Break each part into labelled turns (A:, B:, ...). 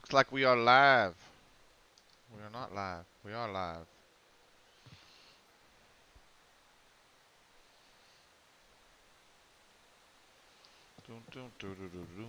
A: Looks like we are live. We are not live. We are live. Dun, dun, dun, dun, dun, dun.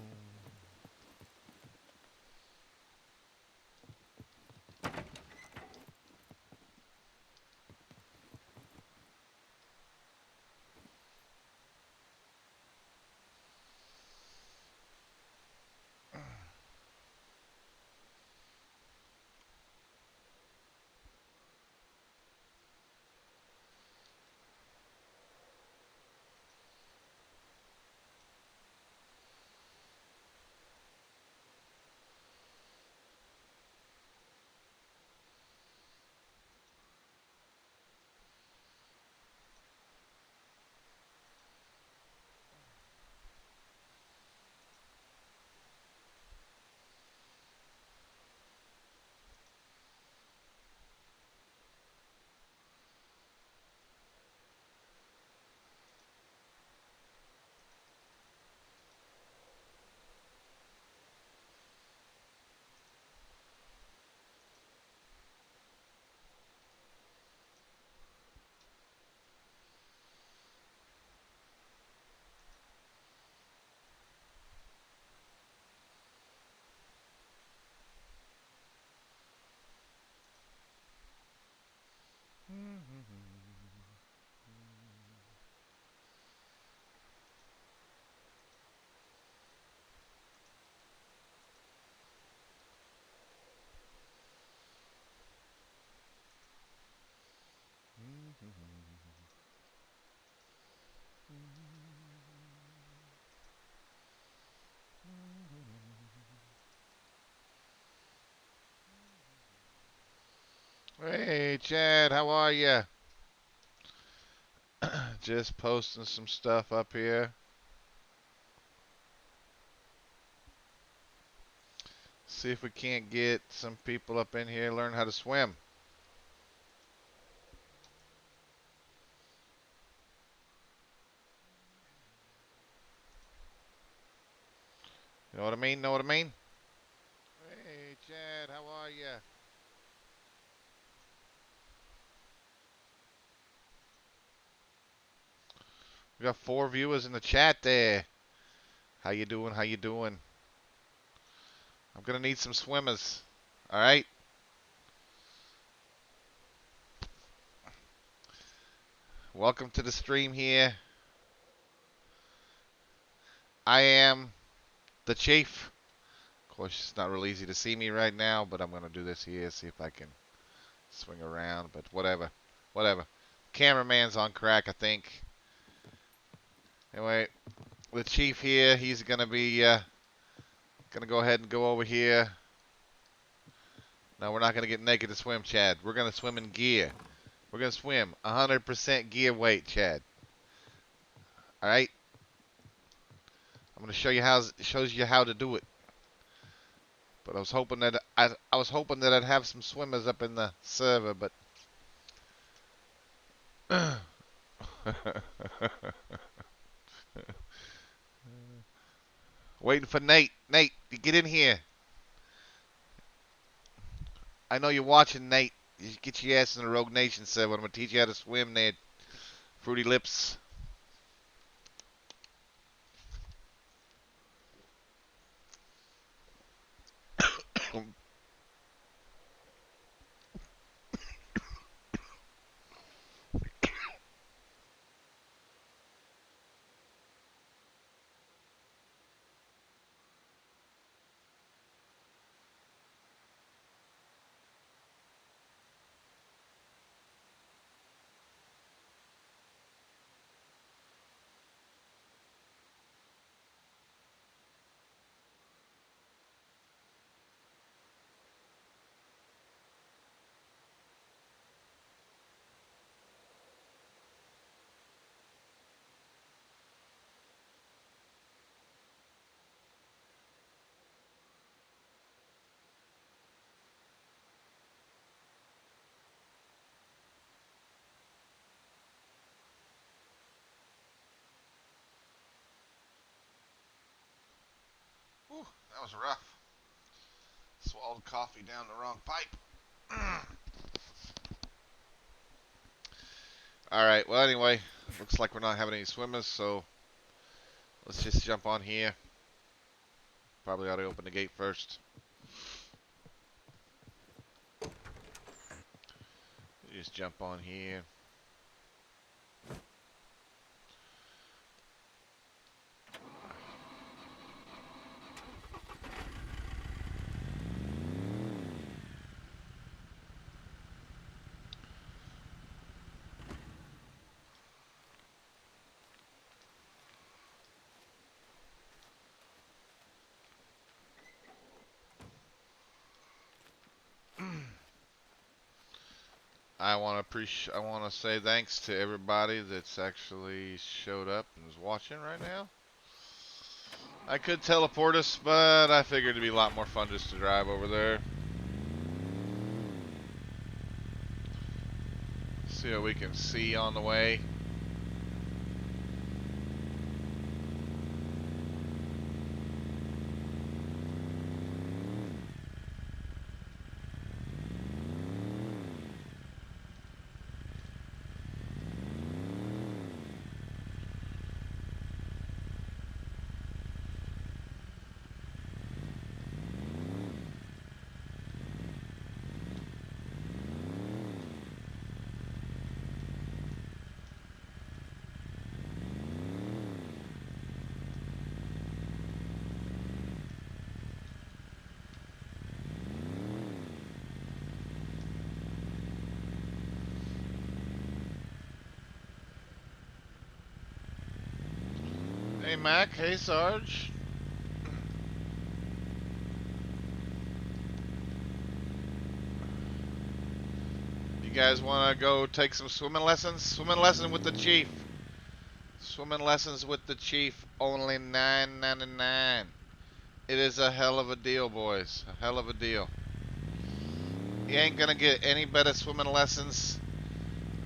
A: Hey, Chad, how are you? Just posting some stuff up here. See if we can't get some people up in here learn how to swim. You know what I mean? Know what I mean? Hey, Chad, how are you? We got 4 viewers in the chat there. How you doing? How you doing? I'm gonna need some swimmers. All right. Welcome to the stream here. I am the chief. Of course, it's not real easy to see me right now, but I'm gonna do this here. See if I can swing around. But whatever, whatever. Cameraman's on crack, I think. Anyway, the chief here. He's gonna be gonna go ahead and go over here. No, we're not gonna get naked to swim, Chad. We're gonna swim in gear. We're gonna swim 100% gear weight, Chad. All right. I'm gonna show you how shows you how to do it. But I was hoping that I was hoping that I'd have some swimmers up in the server, but waiting for Nate. Nate, get in here. I know you're watching, Nate. You get your ass in the Rogue Nation server. I'm gonna teach you how to swim there. Fruity Lips. Whew, that was rough. all the coffee down the wrong pipe. Alright, well anyway, looks like we're not having any swimmers, so let's just jump on here. Probably ought to open the gate first. Just jump on here. I want to say thanks to everybody that's actually showed up and is watching right now. I could teleport us, but I figured it'd be a lot more fun just to drive over there. See what we can see on the way. Hey Mac, hey Sarge. You guys want to go take some swimming lessons? Swimming lesson with the chief. Swimming lessons with the chief, only $9.99. It is a hell of a deal, boys. A hell of a deal. You ain't gonna get any better swimming lessons.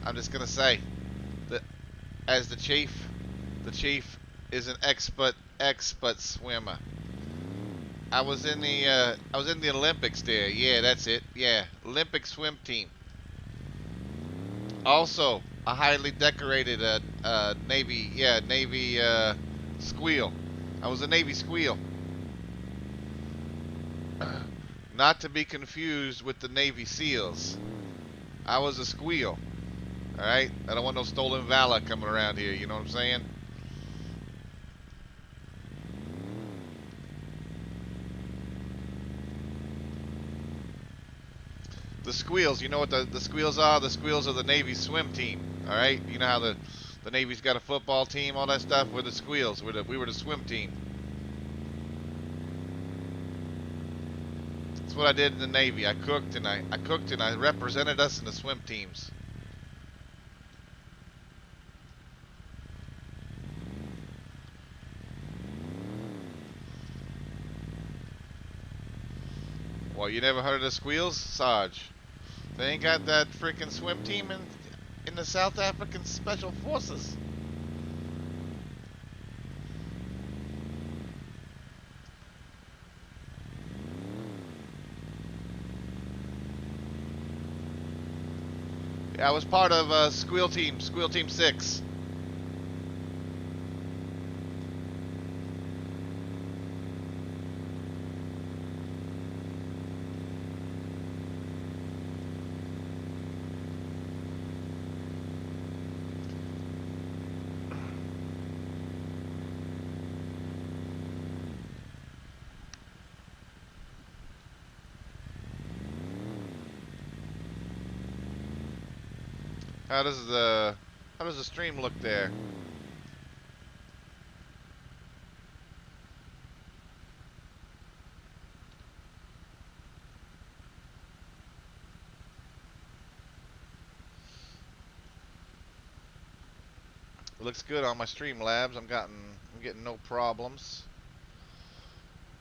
A: I'm just gonna say that as the chief is an expert swimmer. I was in the Olympics there. Yeah, that's it. Yeah, Olympic swim team. Also, a highly decorated Navy squeal. I was a Navy squeal. Not to be confused with the Navy SEALs. I was a squeal. Alright? I don't want no stolen valor coming around here, you know what I'm saying? The squeals, you know what the squeals are? The squeals are the Navy swim team. Alright? You know how the Navy's got a football team, all that stuff? We're the squeals. We were the swim team. That's what I did in the Navy. I cooked and I represented us in the swim teams. Well, you never heard of the squeals, Sarge? They ain't got that freaking swim team in the South African Special Forces. Yeah, I was part of Squeal Team 6. How does the stream look there? It looks good on my Streamlabs. I'm getting no problems.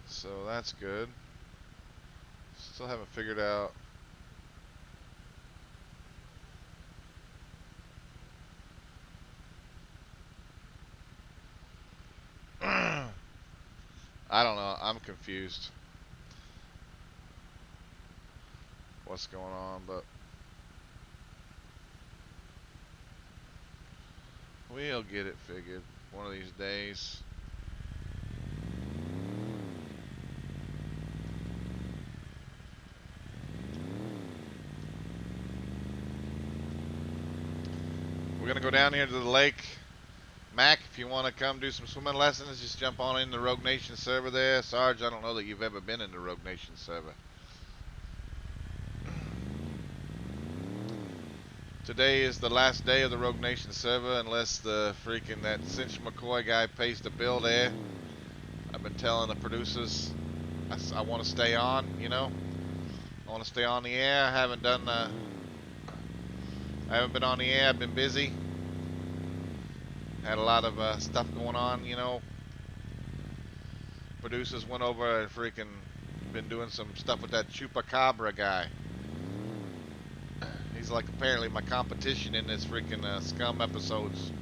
A: So that's good. Still haven't figured out. I don't know. I'm confused. what's going on, but we'll get it figured one of these days. We're gonna go down here to the lake. Mac, if you want to come do some swimming lessons, just jump on in the Rogue Nation server there. Sarge, I don't know that you've ever been in the Rogue Nation server. Today is the last day of the Rogue Nation server, unless the freaking that Cinch McCoy guy pays the bill there. I've been telling the producers I want to stay on, you know. I want to stay on the air. I haven't been on the air. I've been busy. Had a lot of stuff going on, you know. Producers went over and freaking been doing some stuff with that Chupacabra guy. He's like apparently my competition in this freaking Scum episodes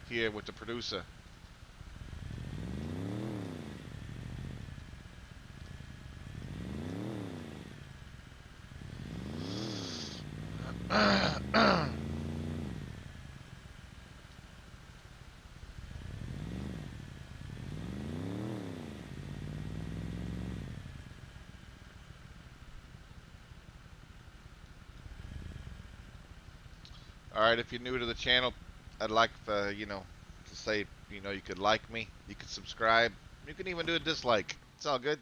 A: here with the producer. Alright, if you're new to the channel, I'd like you know, to say, you know, you could like me, you could subscribe, you can even do a dislike. It's all good.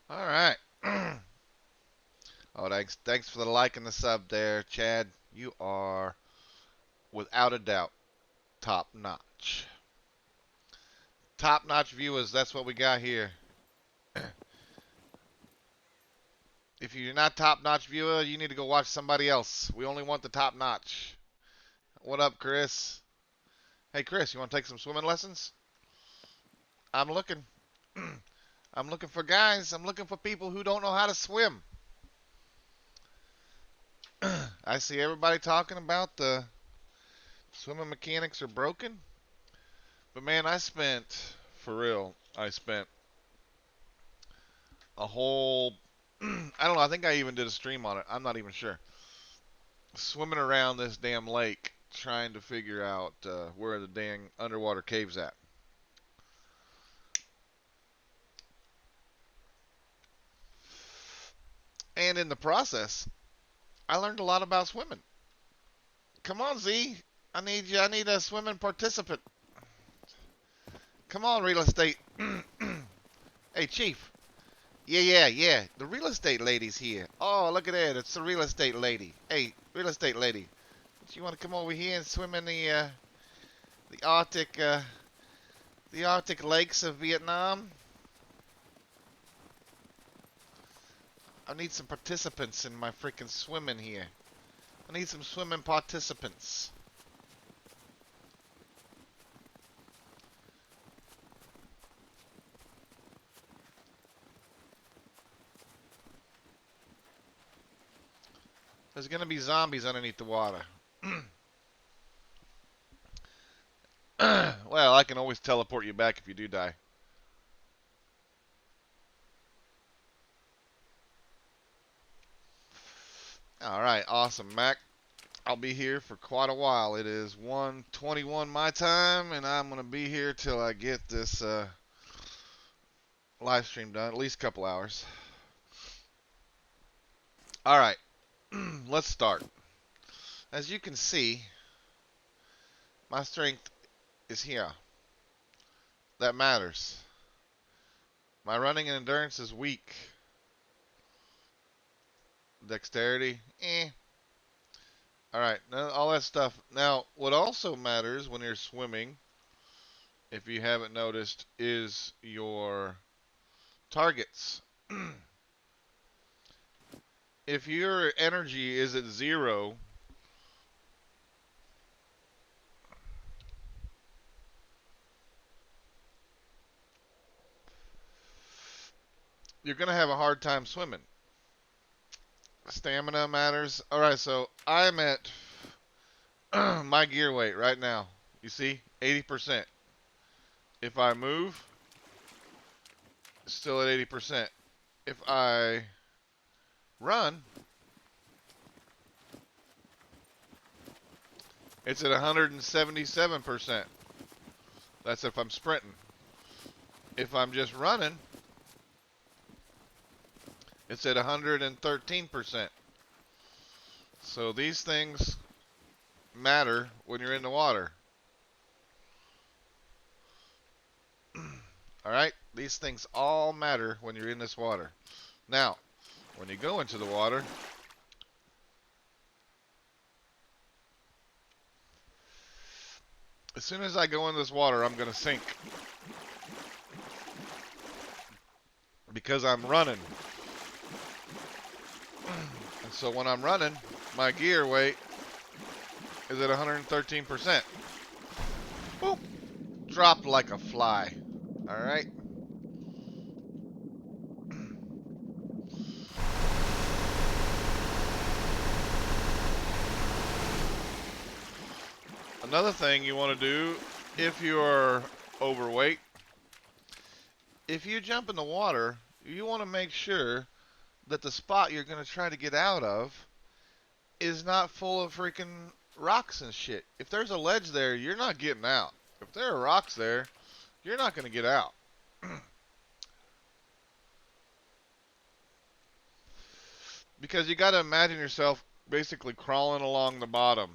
A: Alright. Oh, thanks for the like and the sub there, Chad. You are, without a doubt, top notch. Top notch viewers, that's what we got here. If you're not top notch viewer, you need to go watch somebody else. We only want the top notch. What up, Chris? Hey, Chris, you want to take some swimming lessons? I'm looking. I'm looking for guys. I'm looking for people who don't know how to swim. I see everybody talking about the swimming mechanics are broken. But man, for real, I spent a whole, I don't know, I think I even did a stream on it. I'm not even sure. Swimming around this damn lake trying to figure out where the dang underwater cave's at. And in the process, I learned a lot about swimming. Come on, Z. I need you. I need a swimming participant. Come on, real estate. Hey, Chief. Yeah. The real estate lady's here. Oh, look at that. It's the real estate lady. Hey, real estate lady. Do you want to come over here and swim in the Arctic lakes of Vietnam? I need some participants in my freaking swimming here. I need some swimming participants. There's gonna be zombies underneath the water. Well, I can always teleport you back if you do die. Alright, awesome, Mac. I'll be here for quite a while. It is 1:21 my time, and I'm going to be here till I get this live stream done, at least a couple hours. Alright, let's start. As you can see, my strength is here. That matters. My running and endurance is weak. Dexterity, All right, now all that stuff. Now, what also matters when you're swimming, if you haven't noticed, is your targets. If your energy is at 0, you're going to have a hard time swimming. Stamina matters. All right, so I'm at my gear weight right now. You see, 80%. If I move, still at 80%. If I run, it's at 177%. That's if I'm sprinting. If I'm just running, it's at 113%. So these things matter when you're in the water. All right? These things all matter when you're in this water. Now, when you go into the water, as soon as I go in this water, I'm going to sink. Because I'm running. And so when I'm running, my gear weight is at 113%. Boop. Dropped like a fly. All right. Another thing you want to do if you're overweight, if you jump in the water, you want to make sure that the spot you're going to try to get out of is not full of freaking rocks and shit. If there's a ledge there, you're not getting out. If there are rocks there, you're not going to get out. Because you got to imagine yourself basically crawling along the bottom.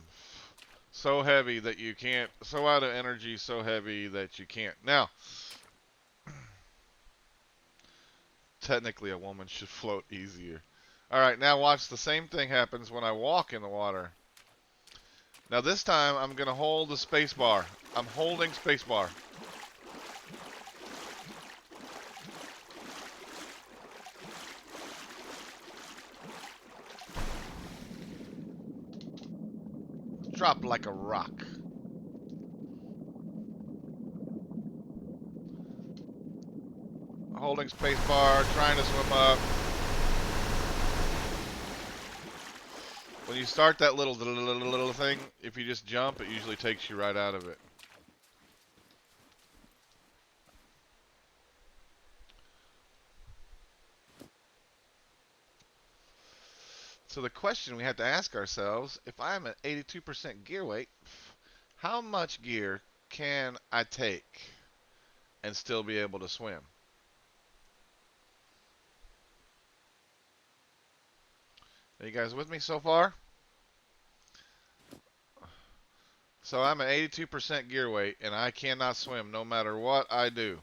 A: So heavy that you can't, so out of energy, so heavy that you can't. Now, technically a woman should float easier. Alright, now watch the same thing happens when I walk in the water. Now this time I'm going to hold the space bar. I'm holding space bar. Drop like a rock. Holding space bar, trying to swim up. When you start that little thing, if you just jump, it usually takes you right out of it. So the question we have to ask ourselves, if I'm at 82% gear weight, how much gear can I take and still be able to swim? Are you guys with me so far? So I'm at 82% gear weight, and I cannot swim no matter what I do.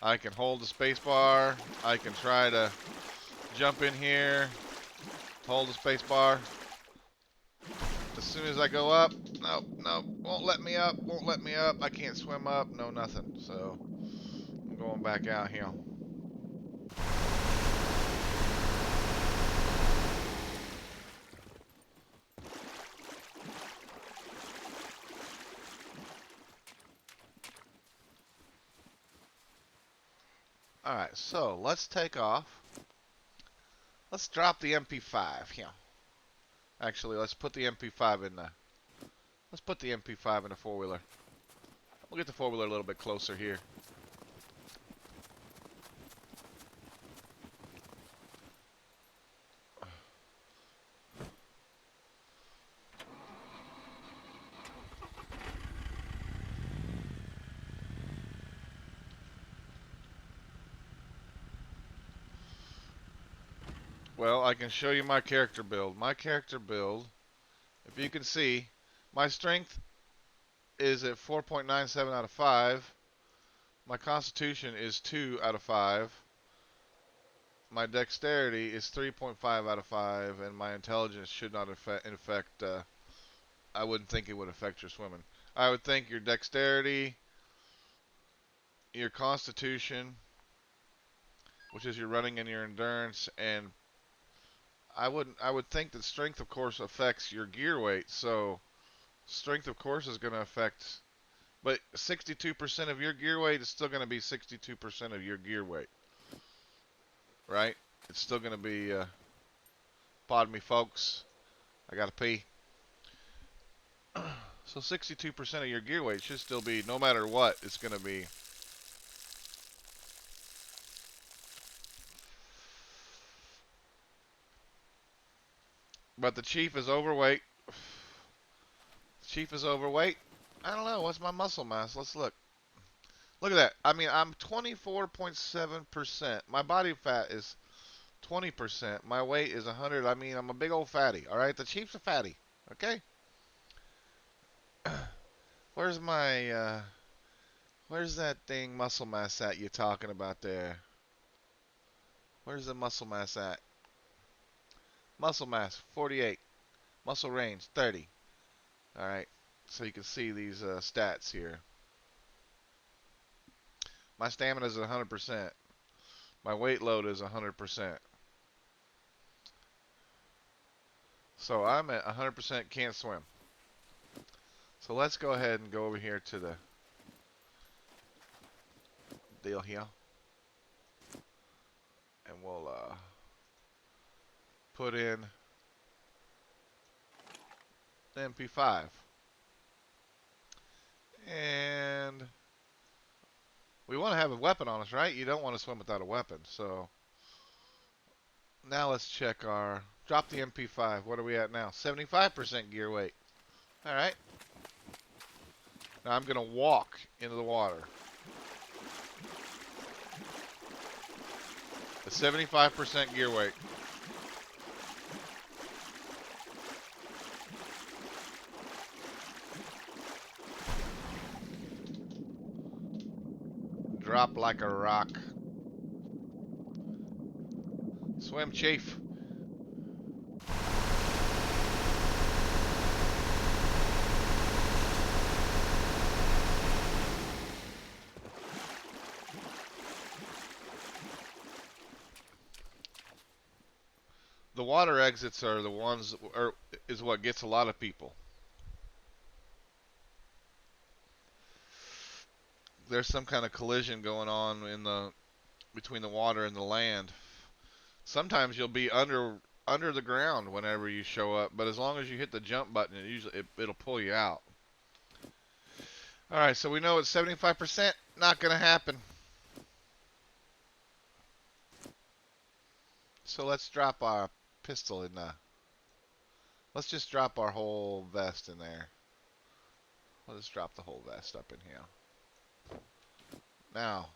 A: I can hold the space bar. I can try to jump in here, hold the space bar. As soon as I go up, nope, won't let me up, won't let me up. I can't swim up, no nothing. So I'm going back out here. Alright, so let's take off. Let's drop the MP5 here. Actually, let's put the MP5 in the... Let's put the MP5 in the four-wheeler. We'll get the four-wheeler a little bit closer here. Well, I can show you my character build. My character build, if you can see, my strength is at 4.97 out of 5. My constitution is 2 out of 5. My dexterity is 3.5 out of 5. And my intelligence should not affect I wouldn't think it would affect your swimming. I would think your dexterity, your constitution, which is your running and your endurance, and I would think that strength, of course, affects your gear weight. So strength, of course, is going to affect. But 62% of your gear weight is still going to be 62% of your gear weight, right? It's still going to be. Pardon me, folks. I got to pee. So 62% of your gear weight should still be, no matter what, it's going to be. But the Chief is overweight. The Chief is overweight. I don't know. What's my muscle mass? Let's look. Look at that. I mean, I'm 24.7%. My body fat is 20%. My weight is 100. I mean, I'm a big old fatty. All right? The Chief's a fatty. Okay? Where's my, where's that thing muscle mass at you're talking about there? Where's the muscle mass at? Muscle mass, 48. Muscle range, 30. All right, so you can see these stats here. My stamina is 100%. My weight load is 100%. So I'm at 100% can't swim. So let's go ahead and go over here to the deal here. And we'll put in the MP5. And we want to have a weapon on us, right? You don't want to swim without a weapon. So now let's check our... Drop the MP5. What are we at now? 75% gear weight. All right. Now I'm going to walk into the water. At 75% gear weight. Drop like a rock. Swim, Chief. The water exits are the ones, is what gets a lot of people. There's some kind of collision going on in the between the water and the land. Sometimes you'll be under the ground whenever you show up, but as long as you hit the jump button, it'll pull you out. All right, so we know it's 75%. Not going to happen. So let's drop our pistol in the... Let's just drop our whole vest in there. Let's drop the whole vest up in here. Now,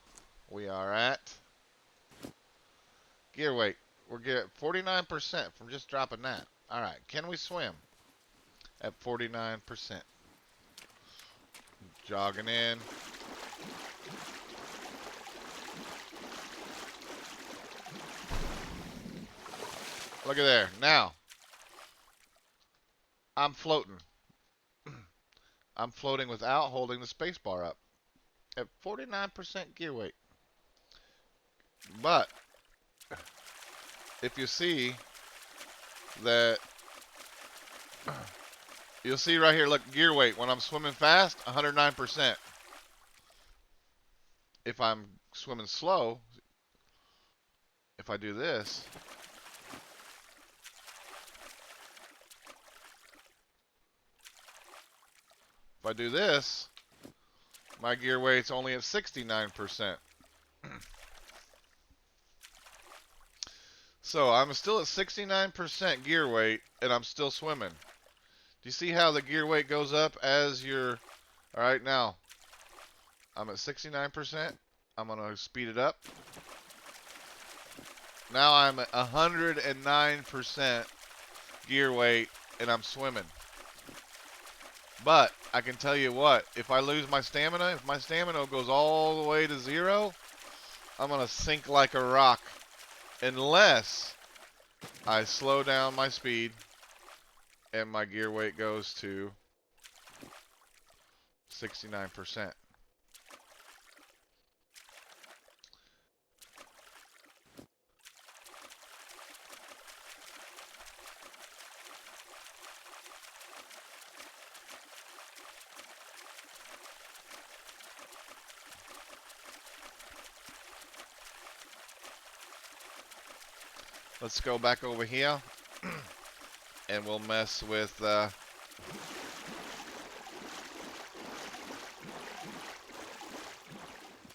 A: we are at gear weight. We're getting 49% from just dropping that. All right, can we swim at 49%? Jogging in. Look at there. Now, I'm floating. I'm floating without holding the space bar up at 49% gear weight. But if you see that, you'll see right here, look, gear weight. When I'm swimming fast, 109%. If I'm swimming slow, if I do this, my gear weight's only at 69%. So I'm still at 69% gear weight, and I'm still swimming. Do you see how the gear weight goes up as you're... All right, now, I'm at 69%. I'm going to speed it up. Now I'm at 109% gear weight, and I'm swimming. But I can tell you what, if I lose my stamina, if my stamina goes all the way to 0, I'm going to sink like a rock. Unless I slow down my speed and my gear weight goes to 69%. Let's go back over here and we'll mess with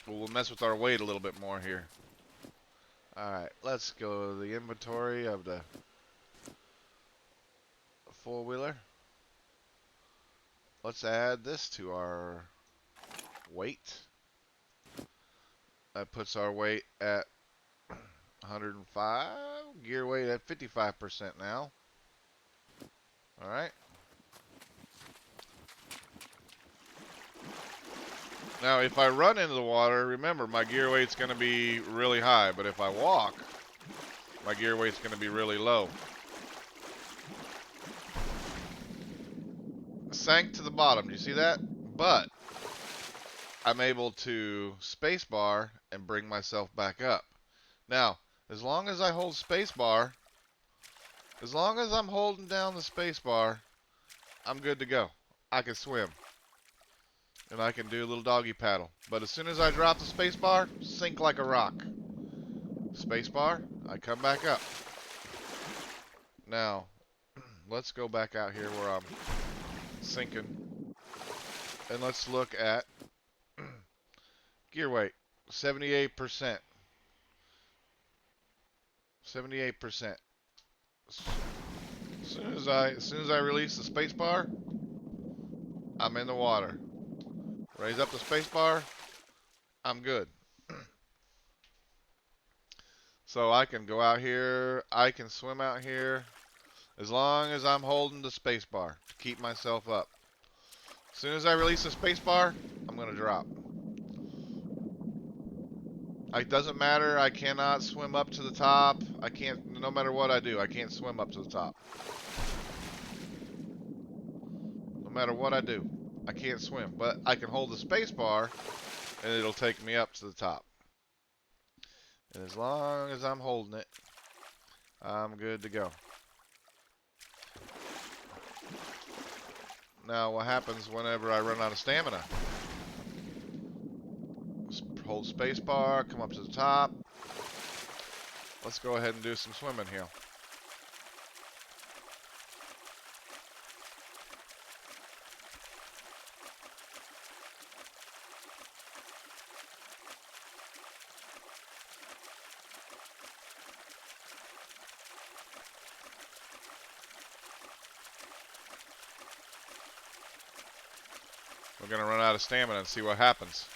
A: we'll mess with our weight a little bit more here. Alright, let's go to the inventory of the four-wheeler. Let's add this to our weight. That puts our weight at 105. Gear weight at 55% now. Alright. Now, if I run into the water, remember, my gear weight's going to be really high. But if I walk, my gear weight's going to be really low. Sank to the bottom. Do you see that? But I'm able to spacebar and bring myself back up. Now, as long as I hold spacebar, as long as I'm holding down the spacebar, I'm good to go. I can swim. And I can do a little doggy paddle. But as soon as I drop the spacebar, sink like a rock. Spacebar, I come back up. Now, let's go back out here where I'm sinking. And let's look at gear weight. 78%. 78%. As soon as I release the spacebar, I'm in the water. Raise up the spacebar, I'm good. So I can go out here, I can swim out here, as long as I'm holding the spacebar to keep myself up. As soon as I release the spacebar, I'm going to drop. It doesn't matter, I cannot swim up to the top. I can't, no matter what I do, I can't swim up to the top. No matter what I do, I can't swim. But I can hold the spacebar, and it'll take me up to the top. And as long as I'm holding it, I'm good to go. Now, what happens whenever I run out of stamina? Hold spacebar, come up to the top. Let's go ahead and do some swimming here. We're going to run out of stamina and see what happens.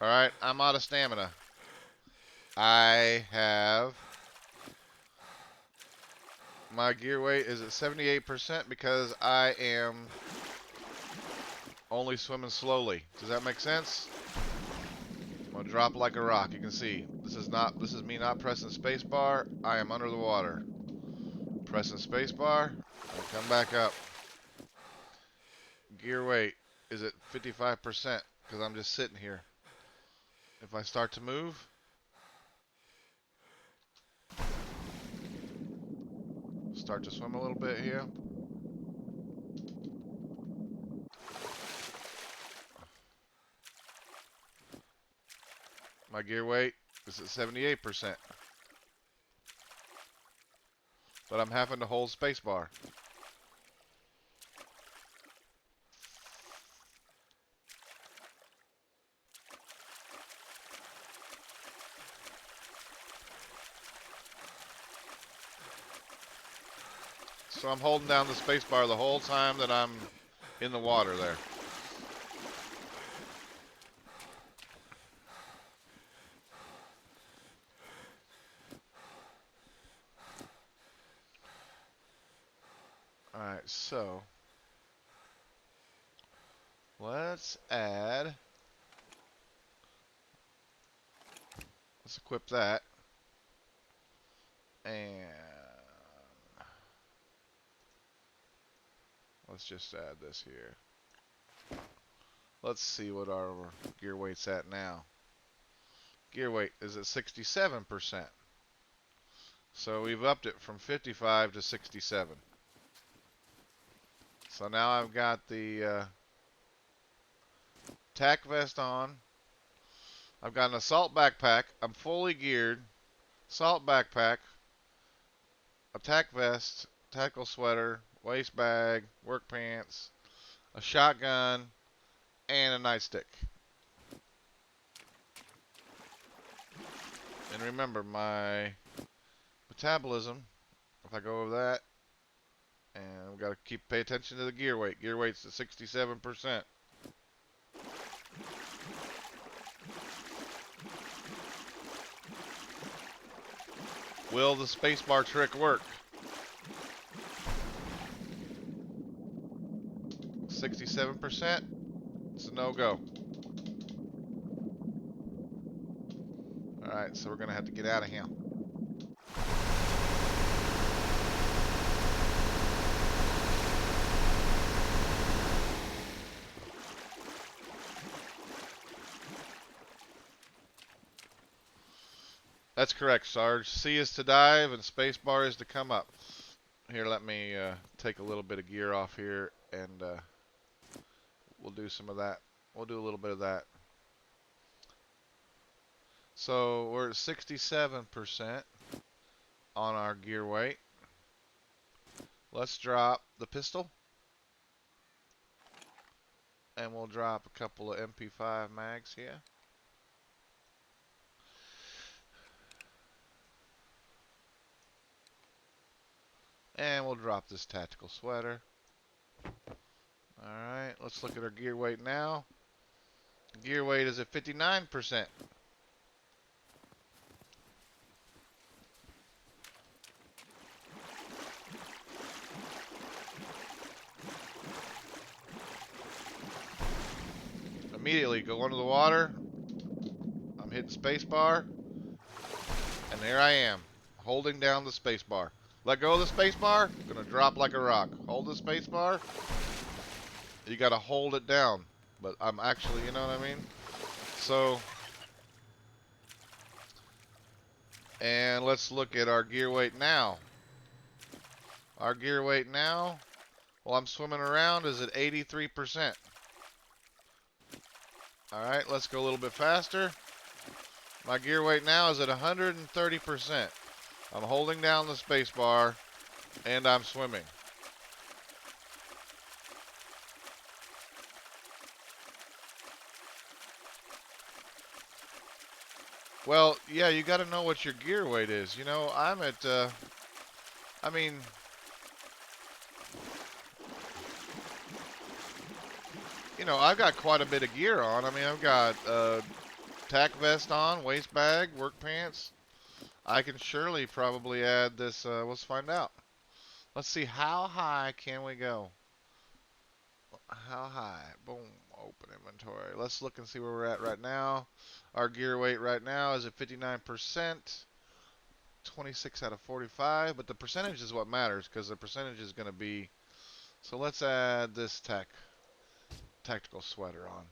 A: Alright, I'm out of stamina. I have... My gear weight is at 78% because I am only swimming slowly. Does that make sense? I'm gonna drop like a rock. You can see this is me not pressing spacebar. I am under the water. Pressing spacebar, I come back up. Gear weight is at 55% because I'm just sitting here. If I start to move, start to swim a little bit here. My gear weight is at 78%. But I'm having to hold spacebar. So I'm holding down the spacebar the whole time that I'm in the water there. Alright, so let's add, let's equip that, and let's just add this here. Let's see what our gear weight's at now. Gear weight is at 67%. So we've upped it from 55 to 67. So now I've got the tack vest on. I've got an assault backpack. I'm fully geared. Assault backpack, a tack vest, tactical sweater, waist bag, work pants, a shotgun, and a nightstick. And remember, my metabolism, if I go over that, and we've got to pay attention to the gear weight. Gear weight's at 67%. Will the spacebar trick work? 67%. It's a no-go. Alright, so we're going to have to get out of here. That's correct, Sarge. C is to dive and spacebar is to come up. Here, let me take a little bit of gear off here, and we'll do some of that. We'll do a little bit of that. So we're at 67% on our gear weight. Let's drop the pistol. And we'll drop a couple of MP5 mags here. And we'll drop this tactical sweater. Alright, let's look at our gear weight now. Gear weight is at 59%. Immediately go under the water. I'm hitting spacebar. And there I am, holding down the spacebar. Let go of the spacebar, gonna drop like a rock. Hold the spacebar. You gotta hold it down. But I'm actually, you know what I mean? So, and let's look at our gear weight now. Our gear weight now, while I'm swimming around, is at 83%. Alright, let's go a little bit faster. My gear weight now is at 130%. I'm holding down the spacebar, and I'm swimming. Well, yeah, you got to know what your gear weight is. You know, I'm at, I mean, you know, I've got quite a bit of gear on. I mean, I've got tack vest on, waist bag, work pants. I can surely probably add this. Let's find out. Let's see, how high can we go? How high? Boom, open inventory. Let's look and see where we're at right now. Our gear weight right now is at 59%. 26 out of 45, but the percentage is what matters, because the percentage is going to be. So let's add this tactical sweater on,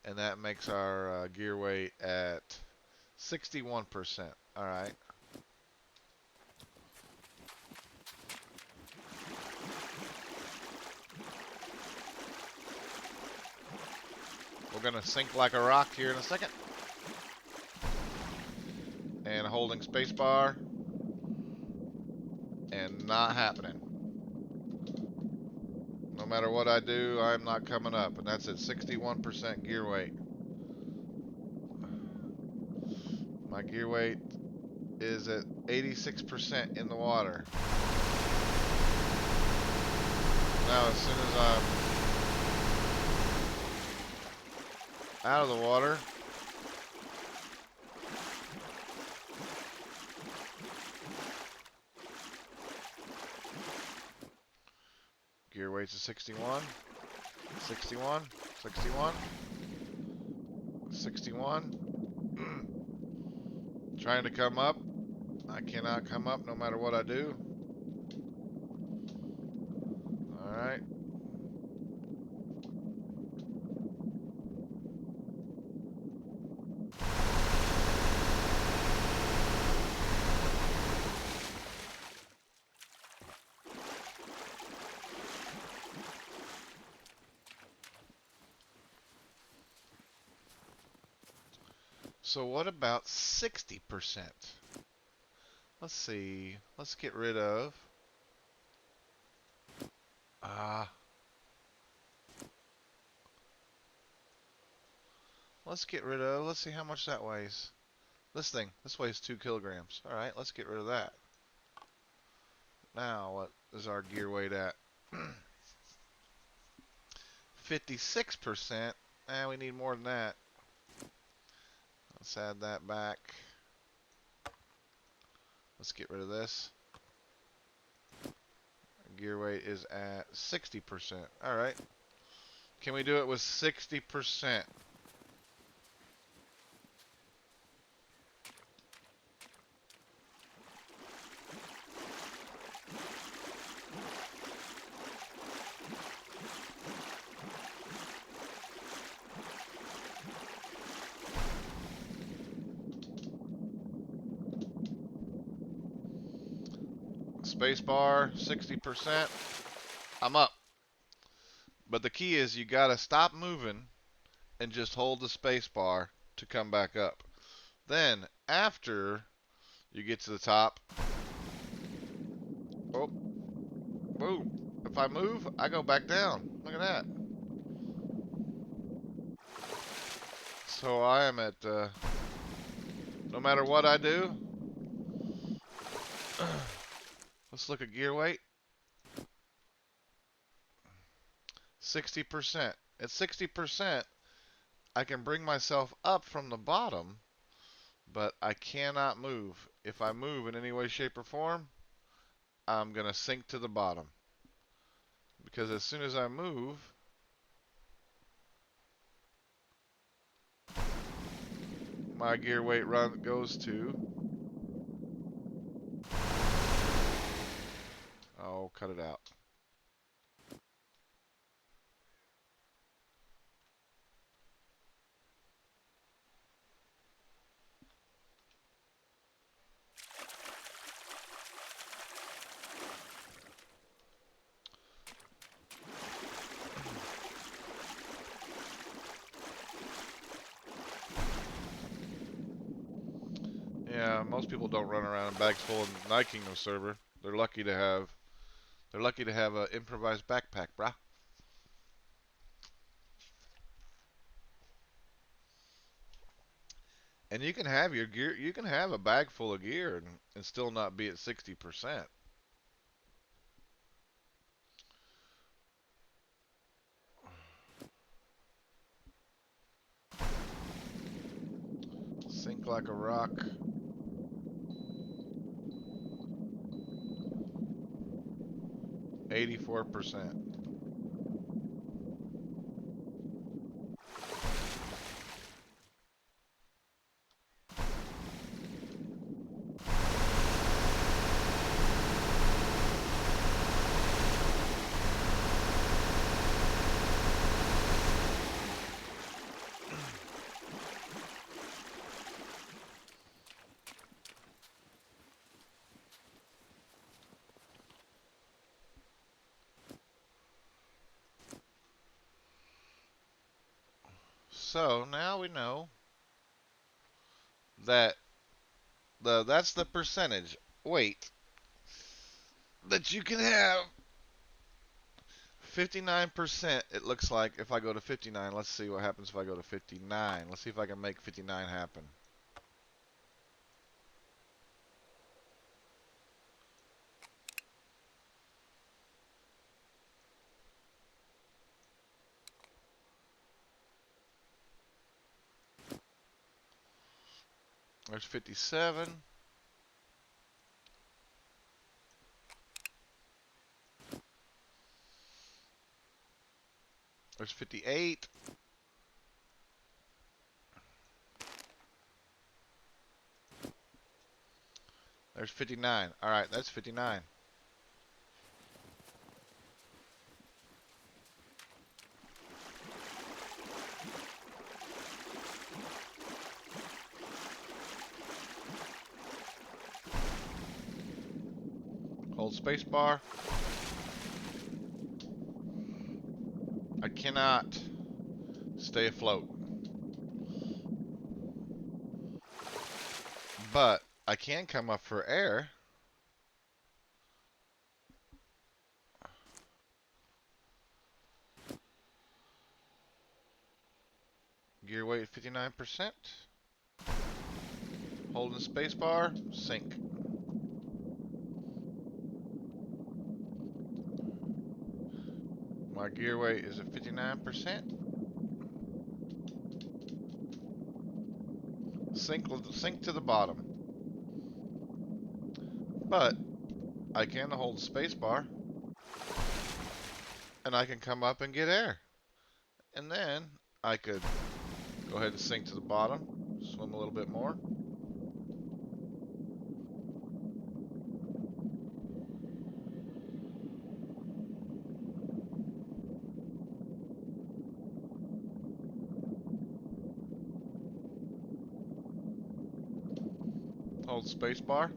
A: and that makes our gear weight at 61%. All right. We're going to sink like a rock here in a second. And holding spacebar. And not happening. No matter what I do, I'm not coming up. And that's at 61% gear weight. My gear weight is at 86% in the water. Now, as soon as I'm out of the water, Gear weights at 61. 61. 61. 61. Trying to come up. I cannot come up no matter what I do. Alright. So what about 60%? Let's see. Let's get rid of... let's get rid of... Let's see how much that weighs. This weighs 2 kilograms. Alright, let's get rid of that. Now, what is our gear weight at? 56%. We need more than that. Let's add that back. Let's get rid of this. Gear weight is at 60%. Alright. Can we do it with 60%? Spacebar, 60%. I'm up. But the key is you gotta stop moving and just hold the spacebar to come back up. Then, after you get to the top, oh, boom. If I move, I go back down. Look at that. So I am at, no matter what I do, let's look at gear weight. 60%. At 60%, I can bring myself up from the bottom, but I cannot move. If I move in any way, shape, or form, I'm going to sink to the bottom. Because as soon as I move, my gear weight goes to... Oh, cut it out. Yeah, most people don't run around in bags full of Night Kingdom server. They're lucky to have an improvised backpack, brah. And you can have your gear, you can have a bag full of gear and still not be at 60%. Sink like a rock. 84%. So now we know that that's the percentage weight that you can have. 59%, it looks like. If I go to 59, let's see what happens if I go to 59. Let's see if I can make 59 happen. There's 57. There's 58. There's 59. All right, that's 59. Hold spacebar. I cannot stay afloat. But I can come up for air. Gear weight 59%. Holding spacebar, sink. My gear weight is at 59%. Sink to the bottom. But I can hold spacebar, and I can come up and get air. And then I could go ahead and sink to the bottom, swim a little bit more. Hold spacebar.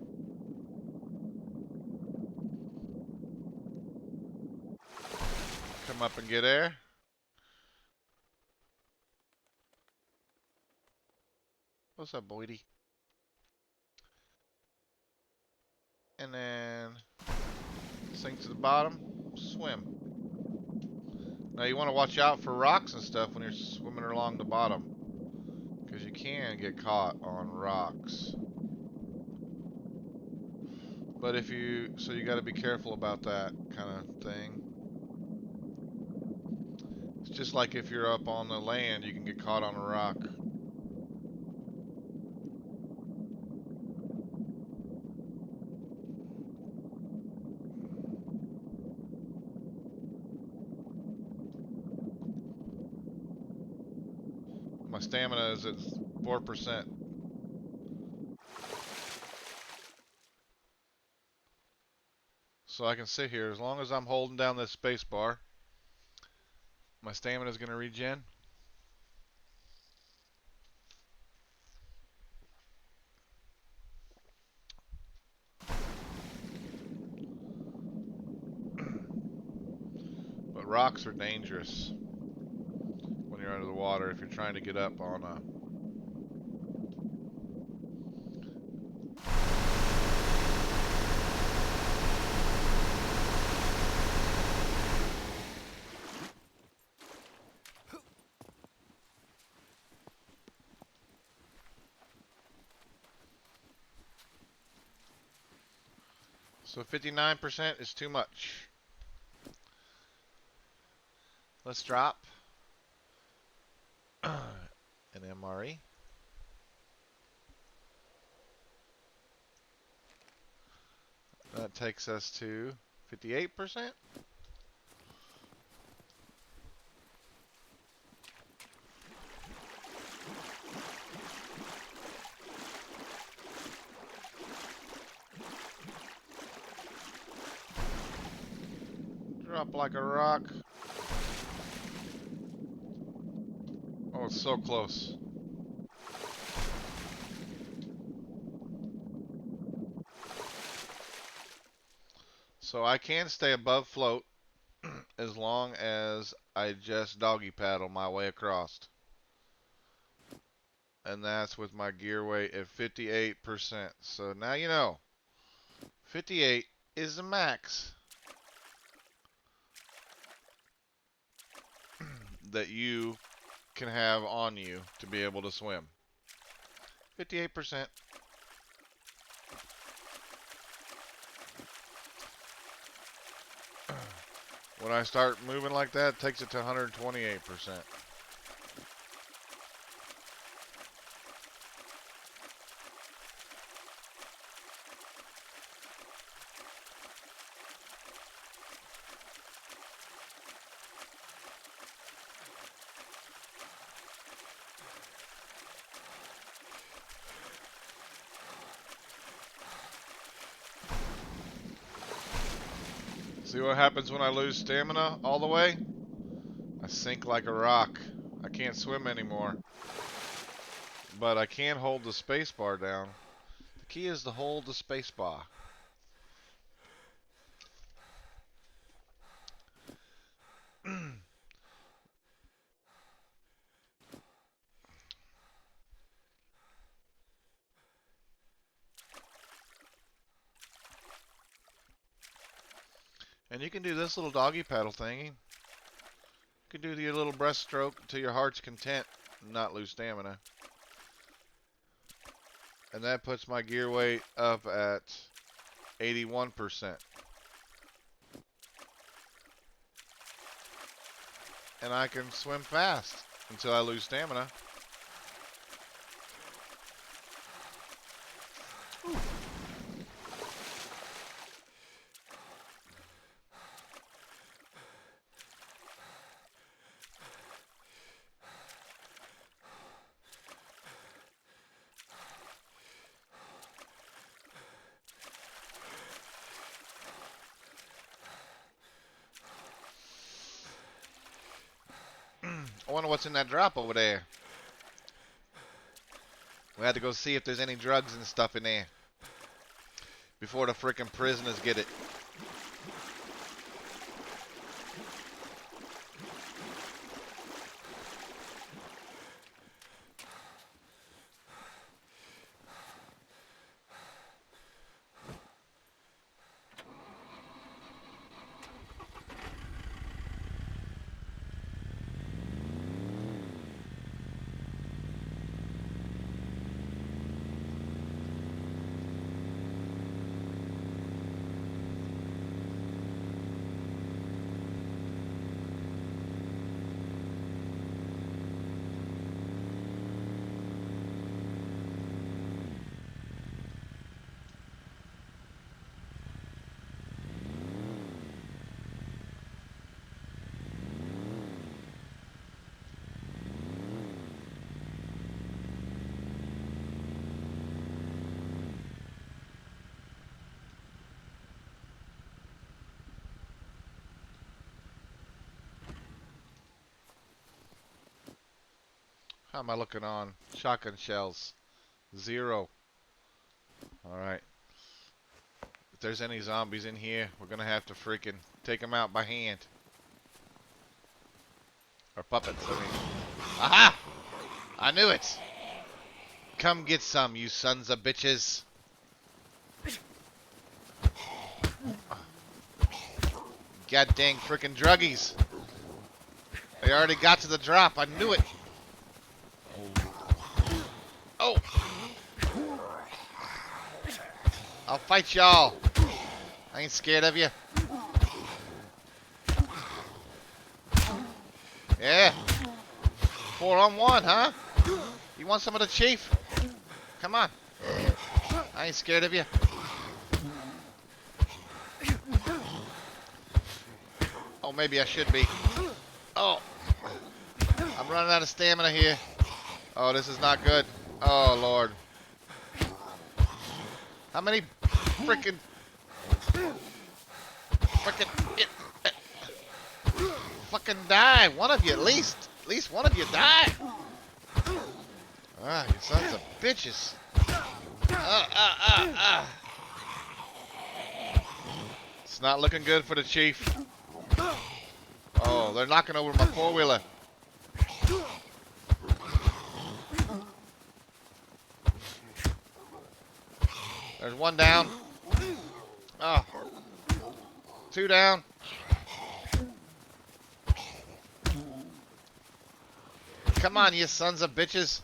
A: Come up and get air. What's up, Boydie? And then sink to the bottom, swim. Now you want to watch out for rocks and stuff when you're swimming along the bottom, because you can get caught on rocks. But so you got to be careful about that kind of thing. It's just like if you're up on the land, you can get caught on a rock. My stamina is at 4%. So I can sit here. As long as I'm holding down this space bar, my stamina is going to regen. But rocks are dangerous when you're under the water if you're trying to get up on a... So 59% is too much. Let's drop an MRE. That takes us to 58%. Drop like a rock. Oh, it's so close. So I can stay above float as long as I just doggy paddle my way across. And that's with my gear weight at 58%. So now you know, 58 is the max that you can have on you to be able to swim. 58%. When I start moving like that, it takes it to 128%. See what happens when I lose stamina all the way? I sink like a rock. I can't swim anymore. But I can hold the space bar down. The key is to hold the space bar. And you can do this little doggy paddle thingy. You can do your little breaststroke to your heart's content and not lose stamina. And that puts my gear weight up at 81%. And I can swim fast until I lose stamina. I wonder what's in that drop over there. We had to go see if there's any drugs and stuff in there before the frickin' prisoners get it. How am I looking on shotgun shells? 0. Alright. If there's any zombies in here, we're gonna have to freaking take them out by hand. Or puppets, I mean. Aha! I knew it! Come get some, you sons of bitches. God dang frickin' druggies. They already got to the drop. I knew it. Oh! I'll fight y'all. I ain't scared of you. Yeah. 4 on 1, huh? You want some of the chief? Come on. I ain't scared of you. Oh, maybe I should be. Oh. I'm running out of stamina here. Oh, this is not good. Oh, Lord. How many frickin' fucking die? One of you, at least one of you die. Ah, you sons of bitches. It's not looking good for the chief. Oh, they're knocking over my 4-wheeler. There's 1 down. Oh. 2 down. Come on, you sons of bitches.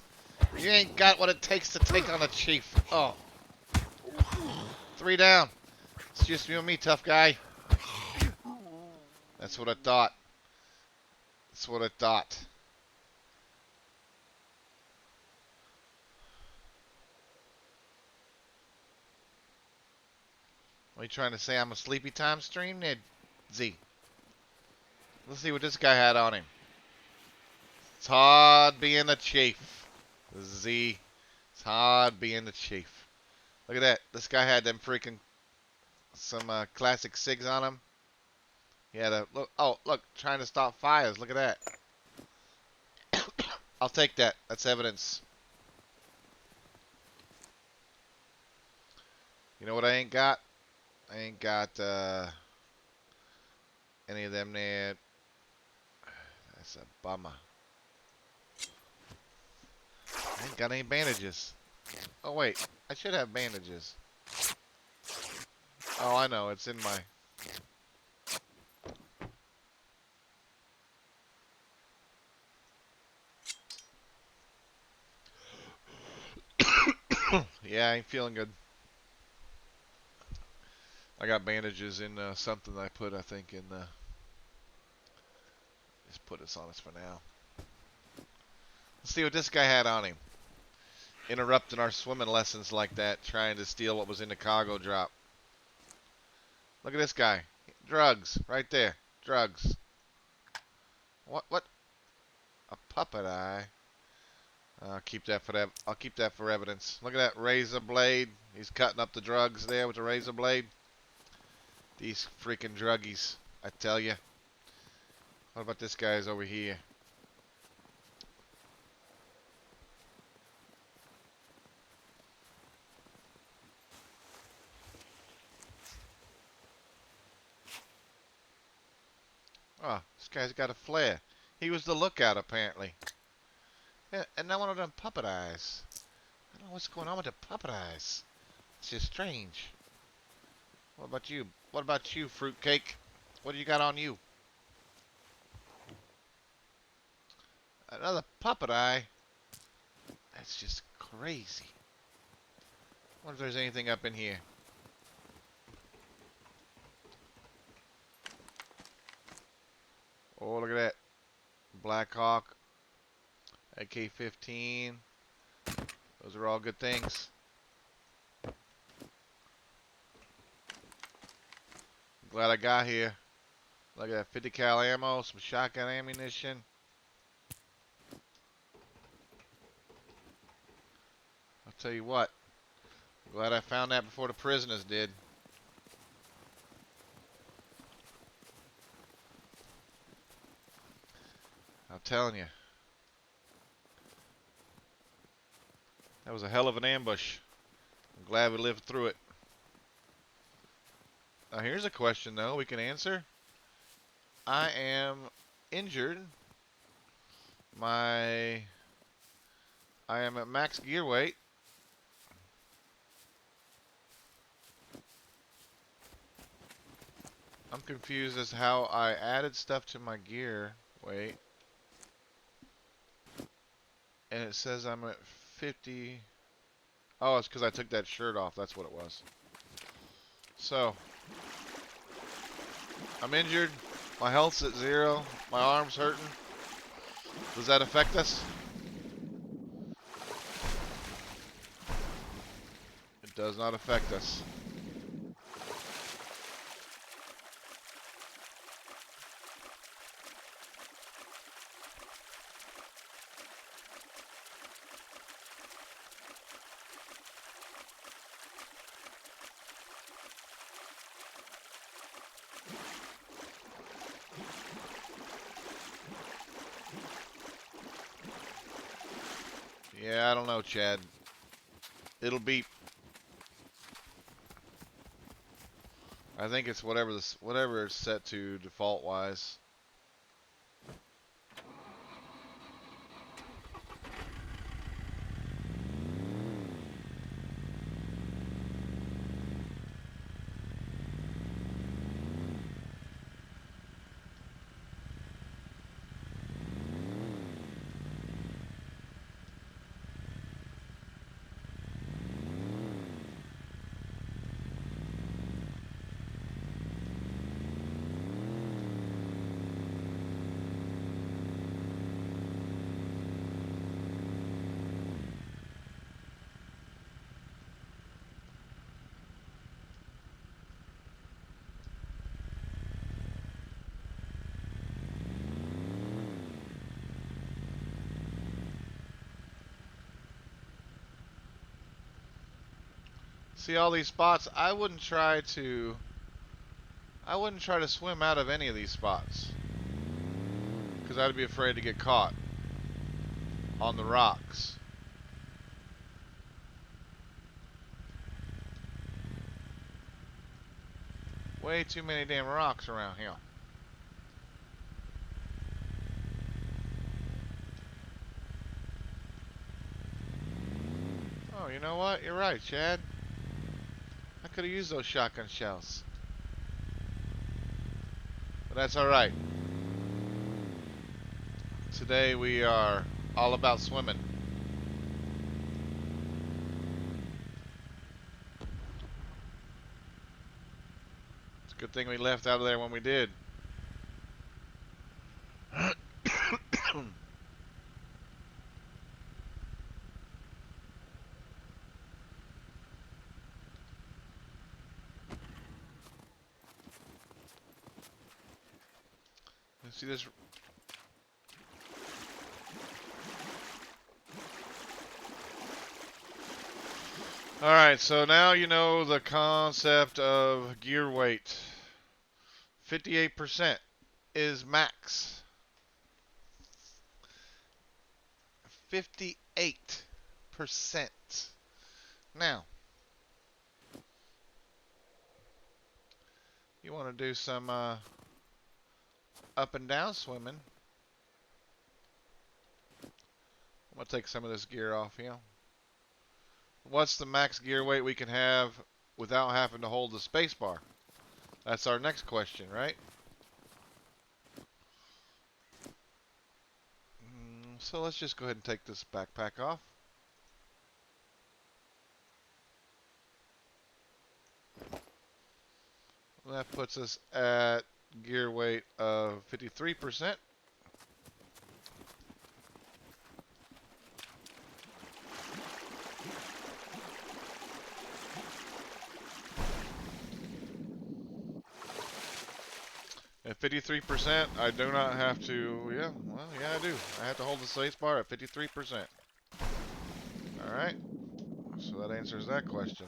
A: You ain't got what it takes to take on a chief. Oh. 3 down. It's just you and me, tough guy. That's what I thought. That's what I thought. Are you trying to say I'm a sleepy time stream there, Z? Let's see what this guy had on him. It's hard being a chief. Z. It's hard being the chief. Look at that. This guy had them freaking some classic SIGs on him. He had a look. Oh, look, trying to stop fires. Look at that. I'll take that. That's evidence. You know what I ain't got? I ain't got any of them there. That's a bummer. I ain't got any bandages. Oh, wait. I should have bandages. Oh, I know. It's in my... Yeah, I ain't feeling good. I got bandages in something I put, I think, in the... Just put this on us for now. Let's see what this guy had on him. Interrupting our swimming lessons like that, trying to steal what was in the cargo drop. Look at this guy. Drugs, right there. Drugs. What? A puppet eye. I'll keep that for that. I'll keep that for evidence. Look at that razor blade. He's cutting up the drugs there with the razor blade. These freaking druggies, I tell you. What about this guy's over here? Oh, this guy's got a flare. He was the lookout, apparently. Yeah, and now one of them puppet eyes. I don't know what's going on with the puppet eyes. It's just strange. What about you? What about you, fruitcake? What do you got on you? Another puppet eye? That's just crazy. I wonder if there's anything up in here. Oh, look at that. Black Hawk. AK-15. Those are all good things. Glad I got here. Look at that 50 cal ammo, some shotgun ammunition. I'll tell you what. Glad I found that before the prisoners did. I'm telling you. That was a hell of an ambush. I'm glad we lived through it. Now here's a question though we can answer. I am injured. I am at max gear weight. I'm confused as how I added stuff to my gear weight. And it says I'm at 50. Oh, it's because I took that shirt off. That's what it was. So, I'm injured. My health's at 0. My arm's hurting. Does that affect us? It does not affect us. Yeah, I don't know, Chad. It'll beep. I think it's whatever it's set to default wise. See all these spots? I wouldn't try to I wouldn't try to swim out of any of these spots, because I'd be afraid to get caught on the rocks. Way too many damn rocks around here. Oh, you know what? You're right, Chad. I could have used those shotgun shells. But that's alright. Today we are all about swimming. It's a good thing we left out of there when we did. Let's see this. Alright, so now you know the concept of gear weight. 58% is max. 58%. Now, you want to do some up and down swimming. I'm going to take some of this gear off here. What's the max gear weight we can have without having to hold the spacebar? That's our next question, right? So let's just go ahead and take this backpack off. That puts us at gear weight of 53%. At 53%, I do not have to, yeah, I do. I have to hold the space bar at 53%. Alright, so that answers that question.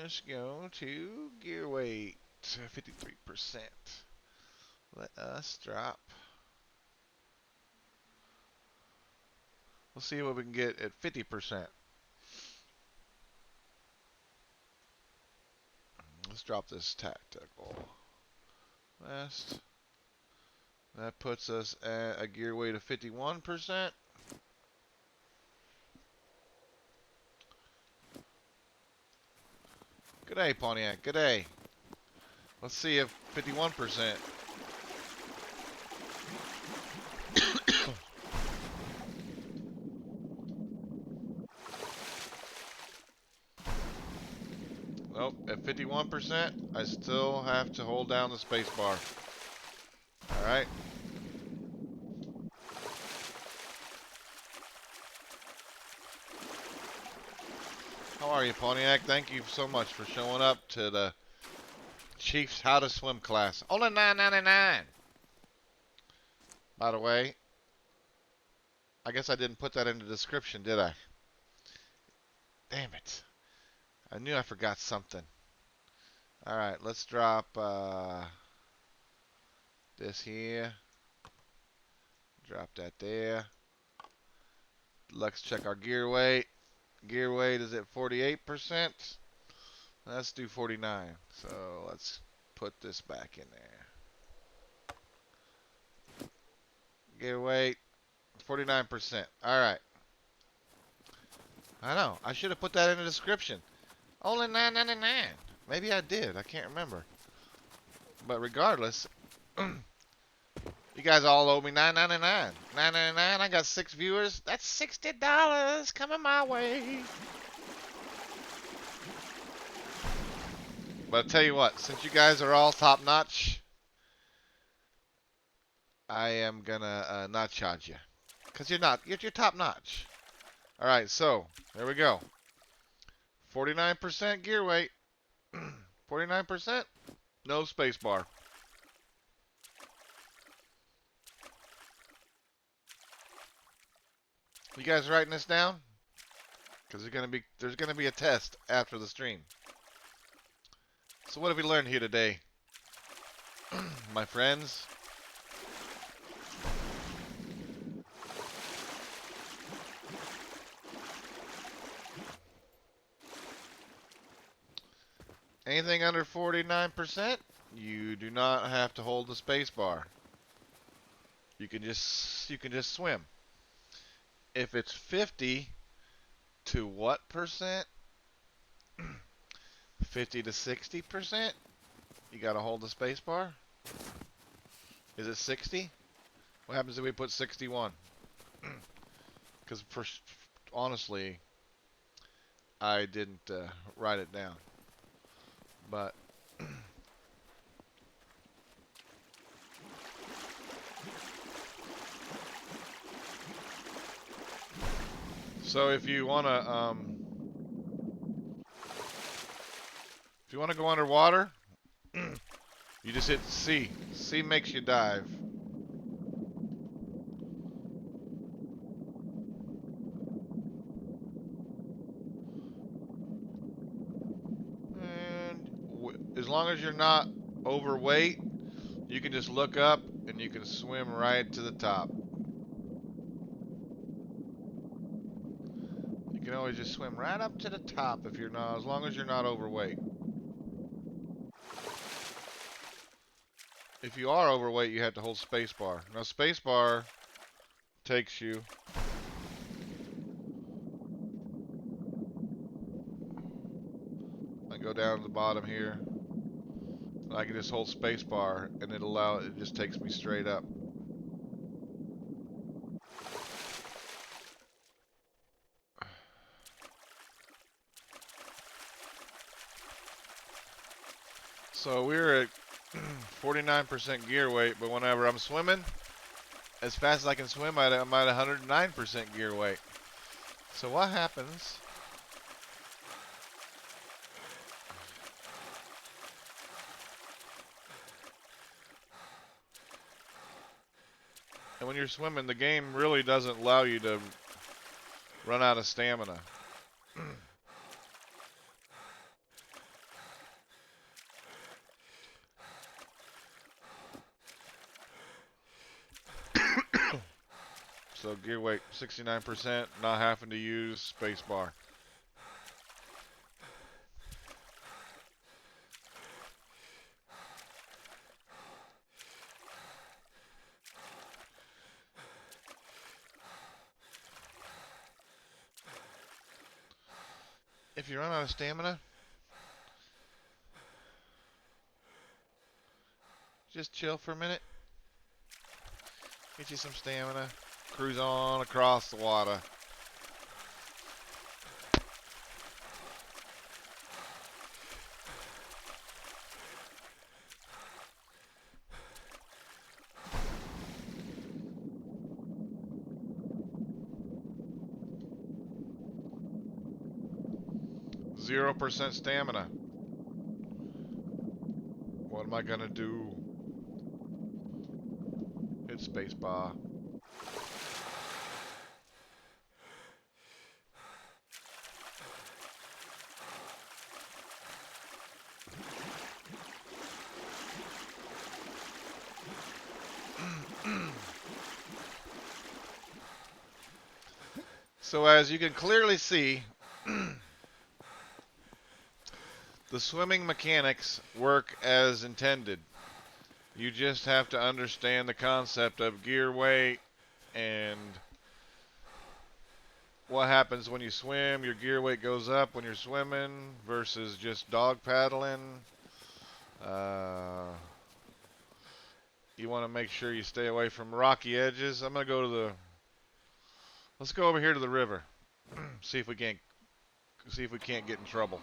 A: Let's go to gear weight, 53%. Let us drop. We'll see what we can get at 50%. Let's drop this tactical vest. That puts us at a gear weight of 51%. Good day, Pontiac. Good day. Let's see if 51%. Nope, at 51%, I still have to hold down the space bar. Alright. How are you, Pontiac? Thank you so much for showing up to the Chief's How to Swim class. Only $9.99. By the way, I guess I didn't put that in the description, did I? Damn it. I knew I forgot something. Alright, let's drop this here. Drop that there. Let's check our gear weight. Gear weight is at 48%. Let's do 49. So let's put this back in there. Gear weight, 49%. Alright. I know. I should have put that in the description. Only $9.99. Maybe I did. I can't remember. But regardless, you guys all owe me $9.99. $9.99. I got 6 viewers. That's $60 coming my way. But I'll tell you what, since you guys are all top notch, I am gonna not charge you, cause you're top notch. All right, so there we go. 49% gear weight. 49%? No spacebar. You guys writing this down? Because there's gonna be a test after the stream. So what have we learned here today, my friends? Anything under 49%, you do not have to hold the space bar. You can just swim. If it's 50 to what percent? 50 to 60%, you got to hold the space bar. Is it 60? What happens if we put 61? Because honestly, I didn't write it down. But so if you wanna go underwater, you just hit C. C makes you dive. And as long as you're not overweight, you can just look up and you can swim right to the top. You can always just swim right up to the top if you're not, as long as you're not overweight. If you are overweight, you have to hold spacebar. Now spacebar takes you I go down to the bottom here. I can just hold spacebar and it just takes me straight up. So we're at 49% gear weight, but whenever I'm swimming, as fast as I can swim, I'm at 109% gear weight. So what happens? And when you're swimming, the game really doesn't allow you to run out of stamina. So gear weight 69%, not having to use spacebar. If you run out of stamina, just chill for a minute. Get you some stamina. Cruise on across the water. %0 stamina. What am I gonna do? Hit spacebar. So as you can clearly see, the swimming mechanics work as intended. You just have to understand the concept of gear weight and what happens when you swim. Your gear weight goes up when you're swimming versus just dog paddling. You want to make sure you stay away from rocky edges. I'm going to go to let's go over here to the river. See if we can't get in trouble.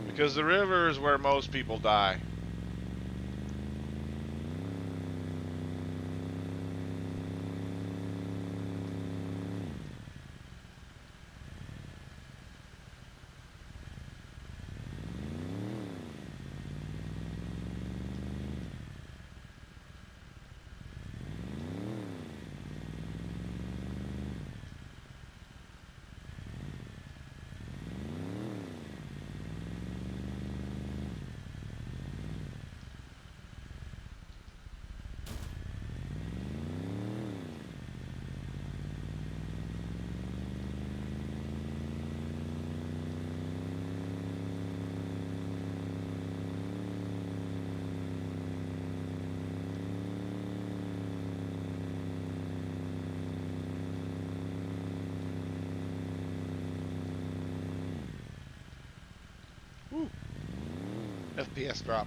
A: Because the river is where most people die. FPS drop.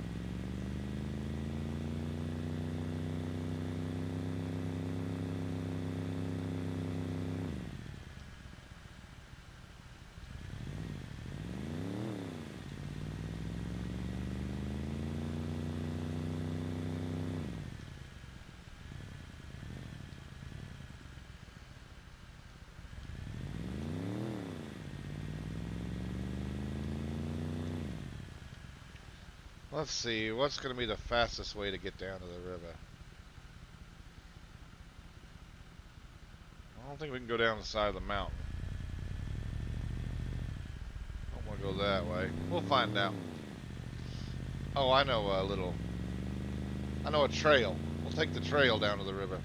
A: Let's see, what's going to be the fastest way to get down to the river? I don't think we can go down the side of the mountain. I don't want to go that way. We'll find out. Oh, I know a trail. We'll take the trail down to the river.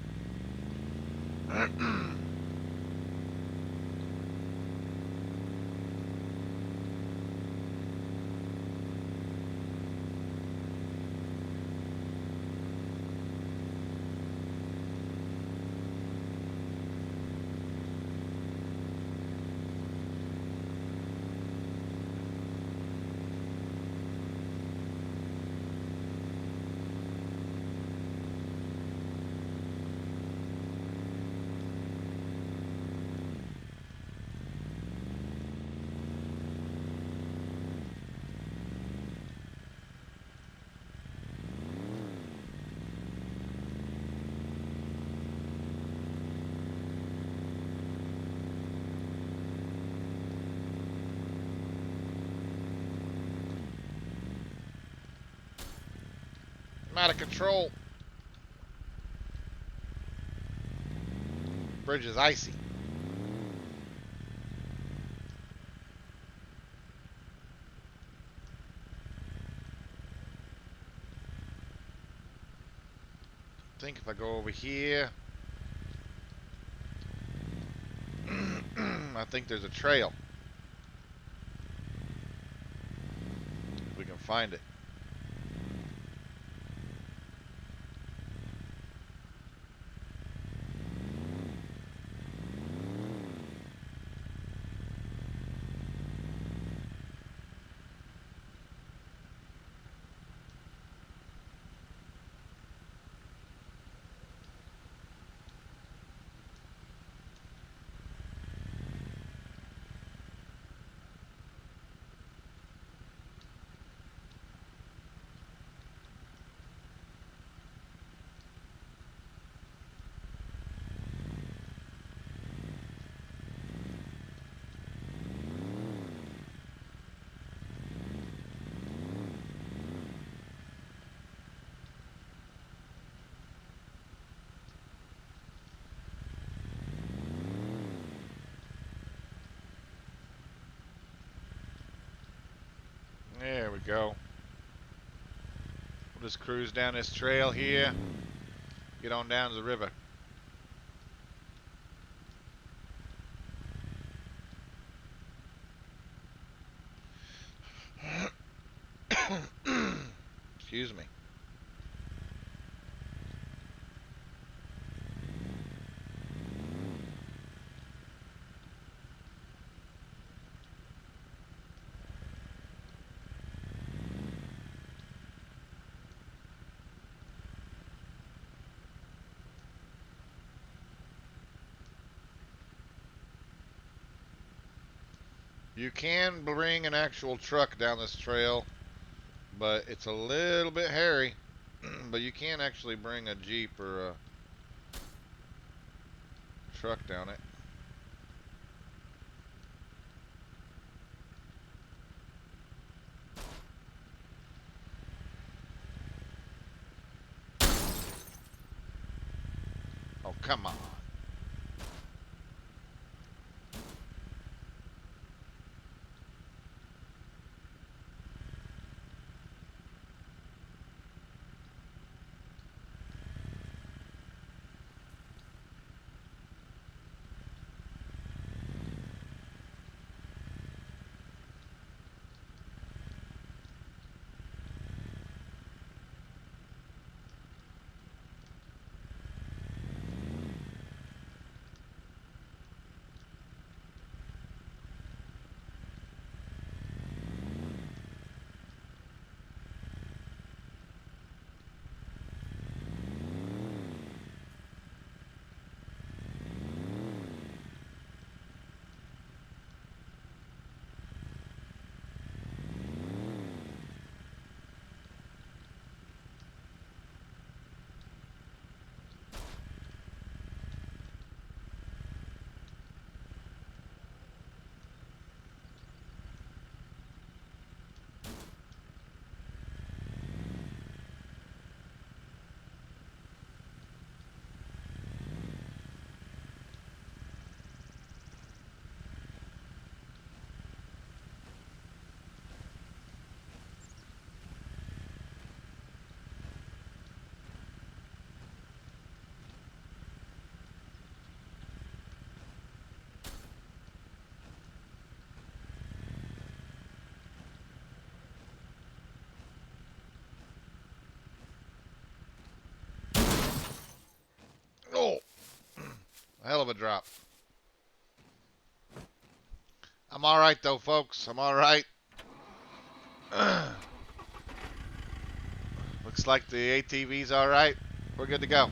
A: I'm out of control. Bridge is icy. I think if I go over here, I think there's a trail. If we can find it. There we go. We'll just cruise down this trail here. Get on down to the river. Excuse me. You can bring an actual truck down this trail, but it's a little bit hairy. But you can actually bring a Jeep or a truck down it. Oh, come on. A hell of a drop. I'm alright though, folks. I'm alright. Looks like the ATV's alright. We're good to go.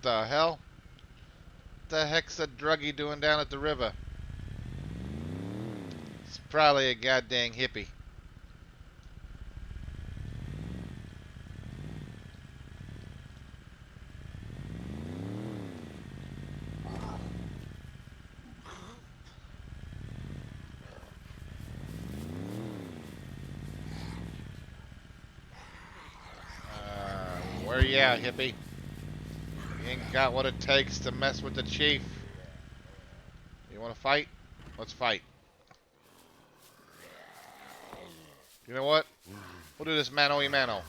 A: The hell? The heck's a druggie doing down at the river? It's probably a goddamn hippie. Where you at, hippie? You ain't got what it takes to mess with the chief. You want to fight? Let's fight. You know what? We'll do this mano y mano.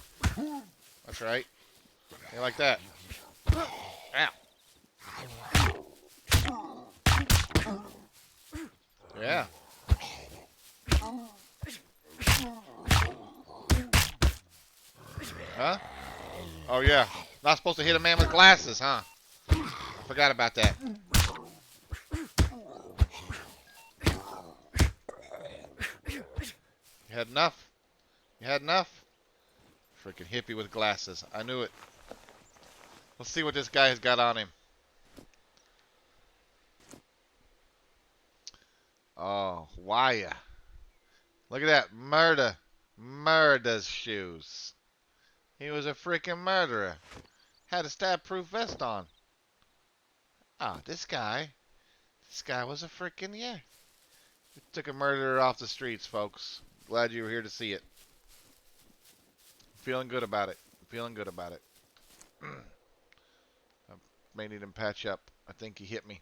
A: That's right. You like that? Ow. Yeah. Huh? Oh, yeah. Not supposed to hit a man with glasses, huh? I forgot about that. You had enough? You had enough? Freaking hippie with glasses. I knew it. Let's see what this guy has got on him. Oh, wire. Look at that. Murder. Murder's shoes. He was a freaking murderer. Had a stab-proof vest on. Ah, this guy was a freaking, yeah. Took a murderer off the streets, folks. Glad you were here to see it. Feeling good about it. Feeling good about it. I may need him patch up. I think he hit me.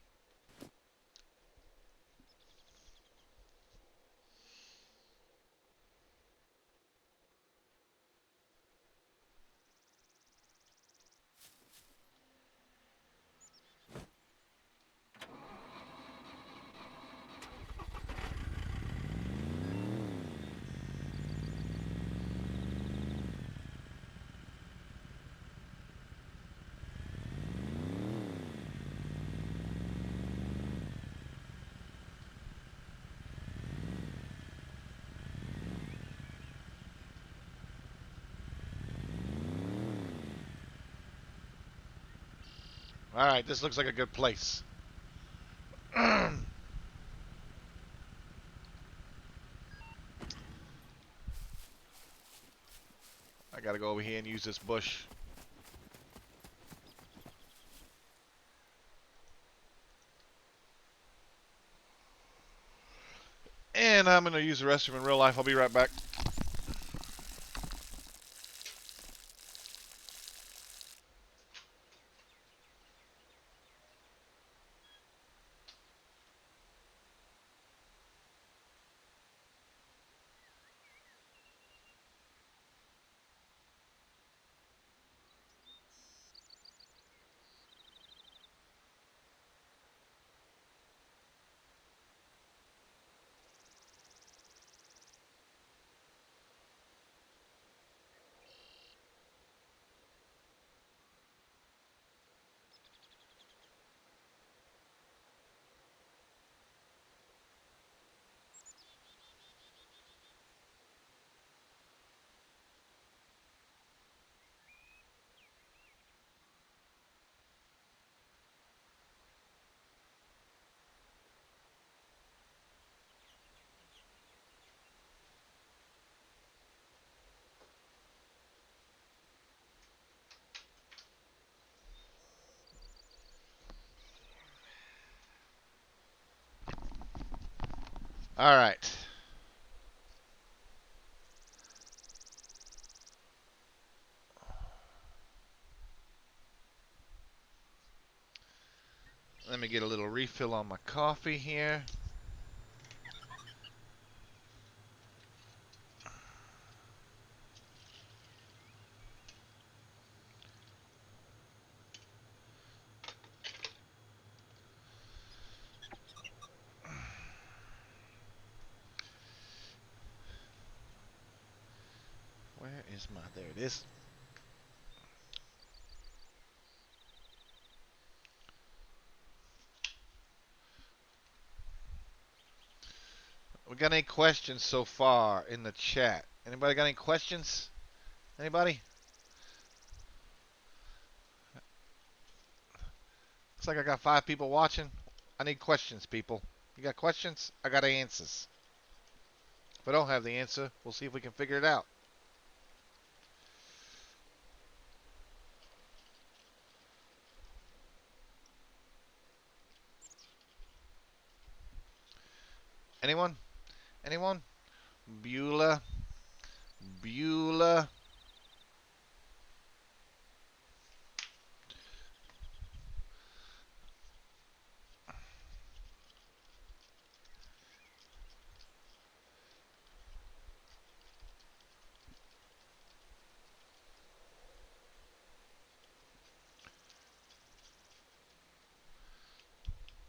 A: Alright, this looks like a good place. I gotta go over here and use this bush. And I'm gonna use the restroom in real life. I'll be right back. Alright. Let me get a little refill on my coffee here. There it is. We got any questions so far in the chat? Anybody got any questions? Anybody? Looks like I got 5 people watching. I need questions, people. You got questions? I got answers. If I don't have the answer, we'll see if we can figure it out. Anyone? Anyone? Beulah? Beulah?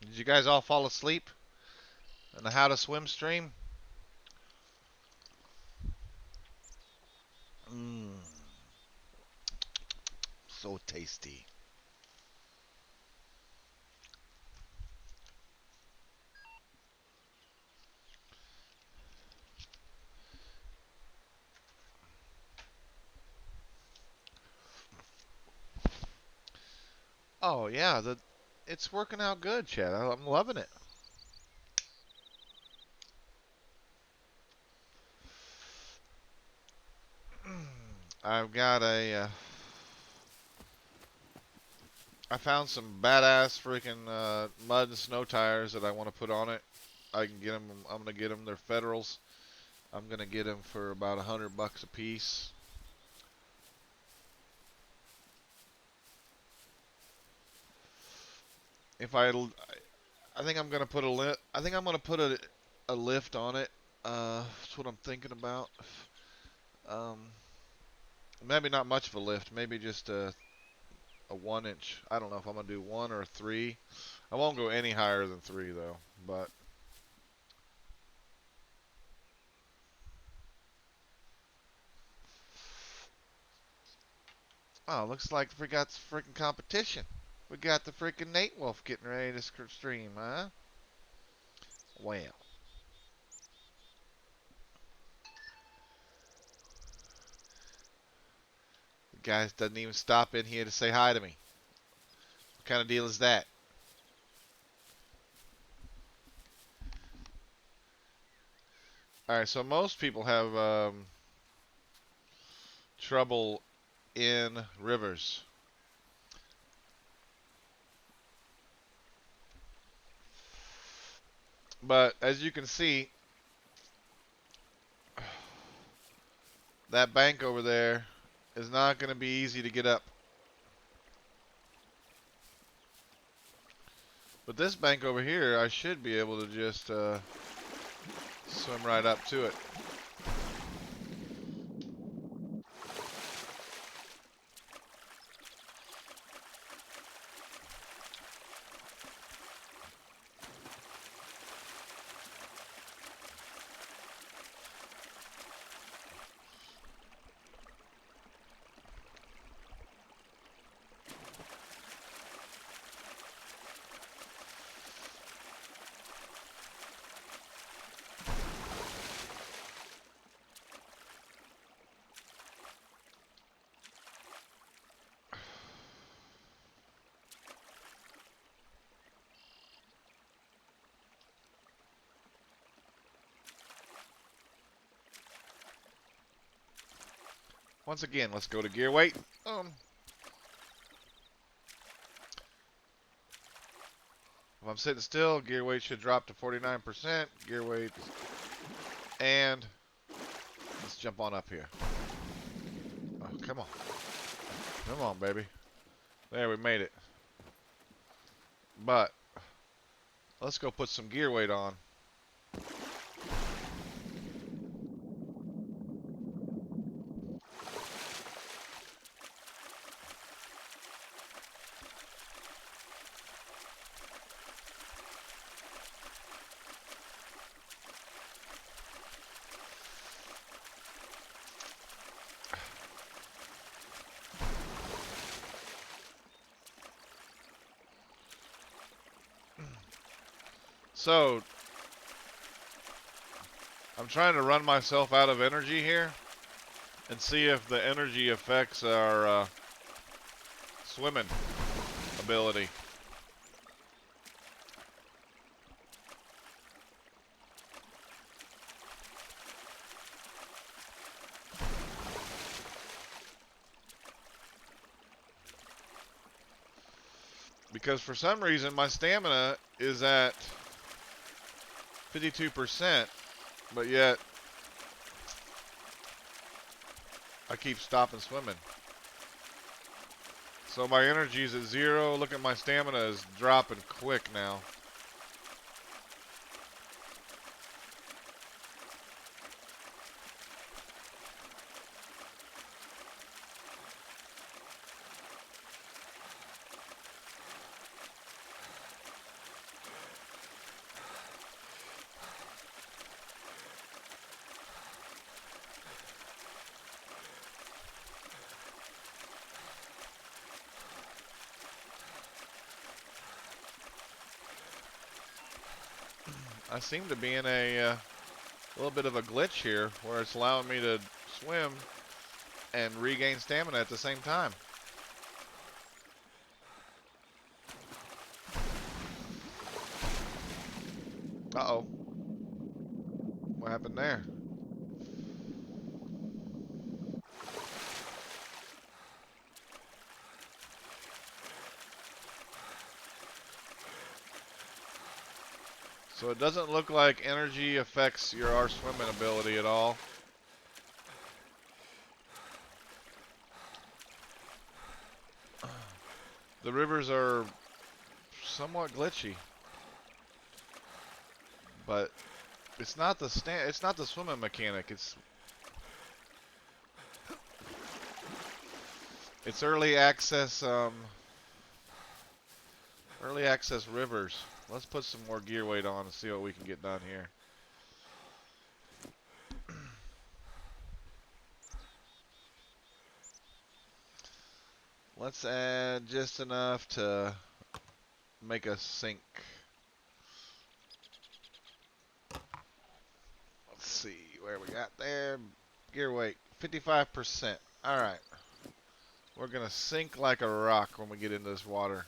A: Did you guys all fall asleep in the How to Swim stream? Mmm. So tasty. Oh yeah, it's working out good, Chad. I'm loving it. I've got I found some badass freaking mud and snow tires that I want to put on it. I can get them. I'm gonna get them. They're Federals. I'm gonna get them for about $100 a piece. If I think I'm gonna put I think I'm gonna put a lift on it. That's what I'm thinking about. Um, maybe not much of a lift. Maybe just a 1 inch. I don't know if I'm gonna do 1 or 3. I won't go any higher than 3 though. But oh, looks like we got freaking competition. We got the freaking Nate Wolf getting ready to stream, huh? Well, the guy doesn't even stop in here to say hi to me. What kind of deal is that? All right, so most people have trouble in rivers. But as you can see, that bank over there is not going to be easy to get up. But this bank over here, I should be able to just swim right up to it. Once again, let's go to gear weight. If I'm sitting still, gear weight should drop to 49%. Gear weight. And let's jump on up here. Oh, come on. Come on, baby. There, we made it. But let's go put some gear weight on. So, I'm trying to run myself out of energy here and see if the energy affects our swimming ability. Because for some reason my stamina is at 52%, but yet I keep stopping swimming. So my energy's at 0. Look at my stamina is dropping quick now. I seem to be in a little bit of a glitch here where it's allowing me to swim and regain stamina at the same time. Uh-oh. What happened there? So it doesn't look like energy affects our swimming ability at all. The rivers are somewhat glitchy, but it's not the swimming mechanic. It's early access rivers. Let's put some more gear weight on and see what we can get done here. Let's add just enough to make us sink. Let's see where we got there. Gear weight, 55%. All right. We're going to sink like a rock when we get into this water.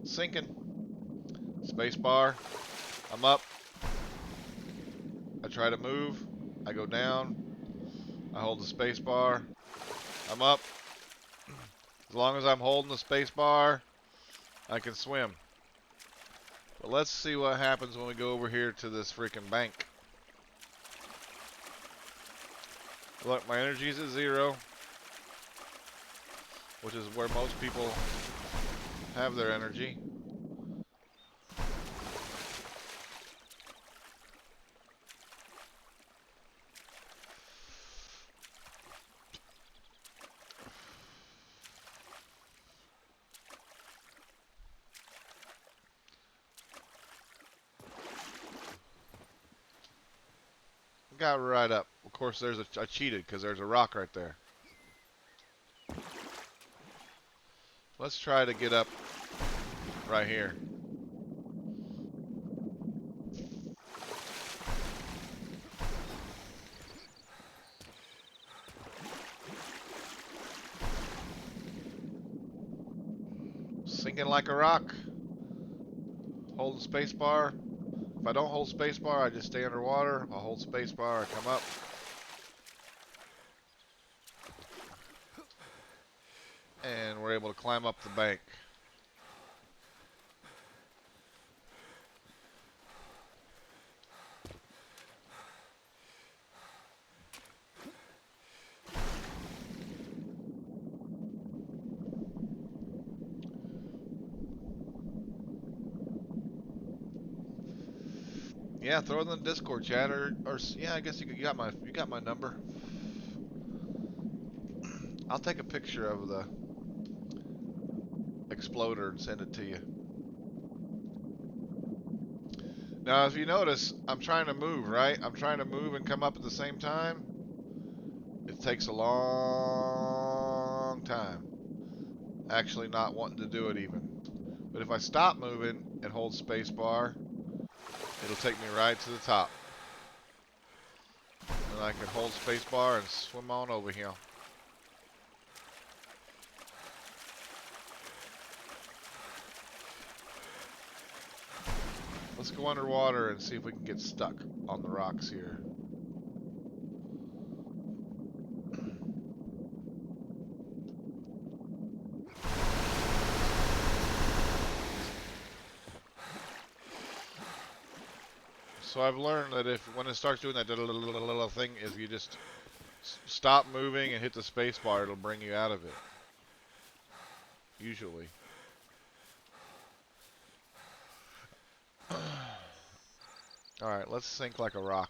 A: Sinking. Spacebar. I'm up. I try to move. I go down. I hold the spacebar. I'm up. As long as I'm holding the spacebar, I can swim. But let's see what happens when we go over here to this freaking bank. Look, my energy's at 0, which is where most people have their energy. Got right up. Of course, there's I cheated because there's a rock right there. Let's try to get up right here. Sinking like a rock. Hold the space bar. If I don't hold space bar, I just stay underwater. If I hold space bar, I come up. And we're able to climb up the bank. Yeah, throw it in the Discord chat, or yeah, I guess you got my number. I'll take a picture of the exploder and send it to you. Now, if you notice, I'm trying to move, right? I'm trying to move and come up at the same time. It takes a long time. Actually not wanting to do it even. But if I stop moving and hold spacebar, it'll take me right to the top. And I can hold spacebar and swim on over here. Let's go underwater and see if we can get stuck on the rocks here. So I've learned that when it starts doing that little thing, if you just stop moving and hit the space bar, it'll bring you out of it. Usually. Alright, let's sink like a rock.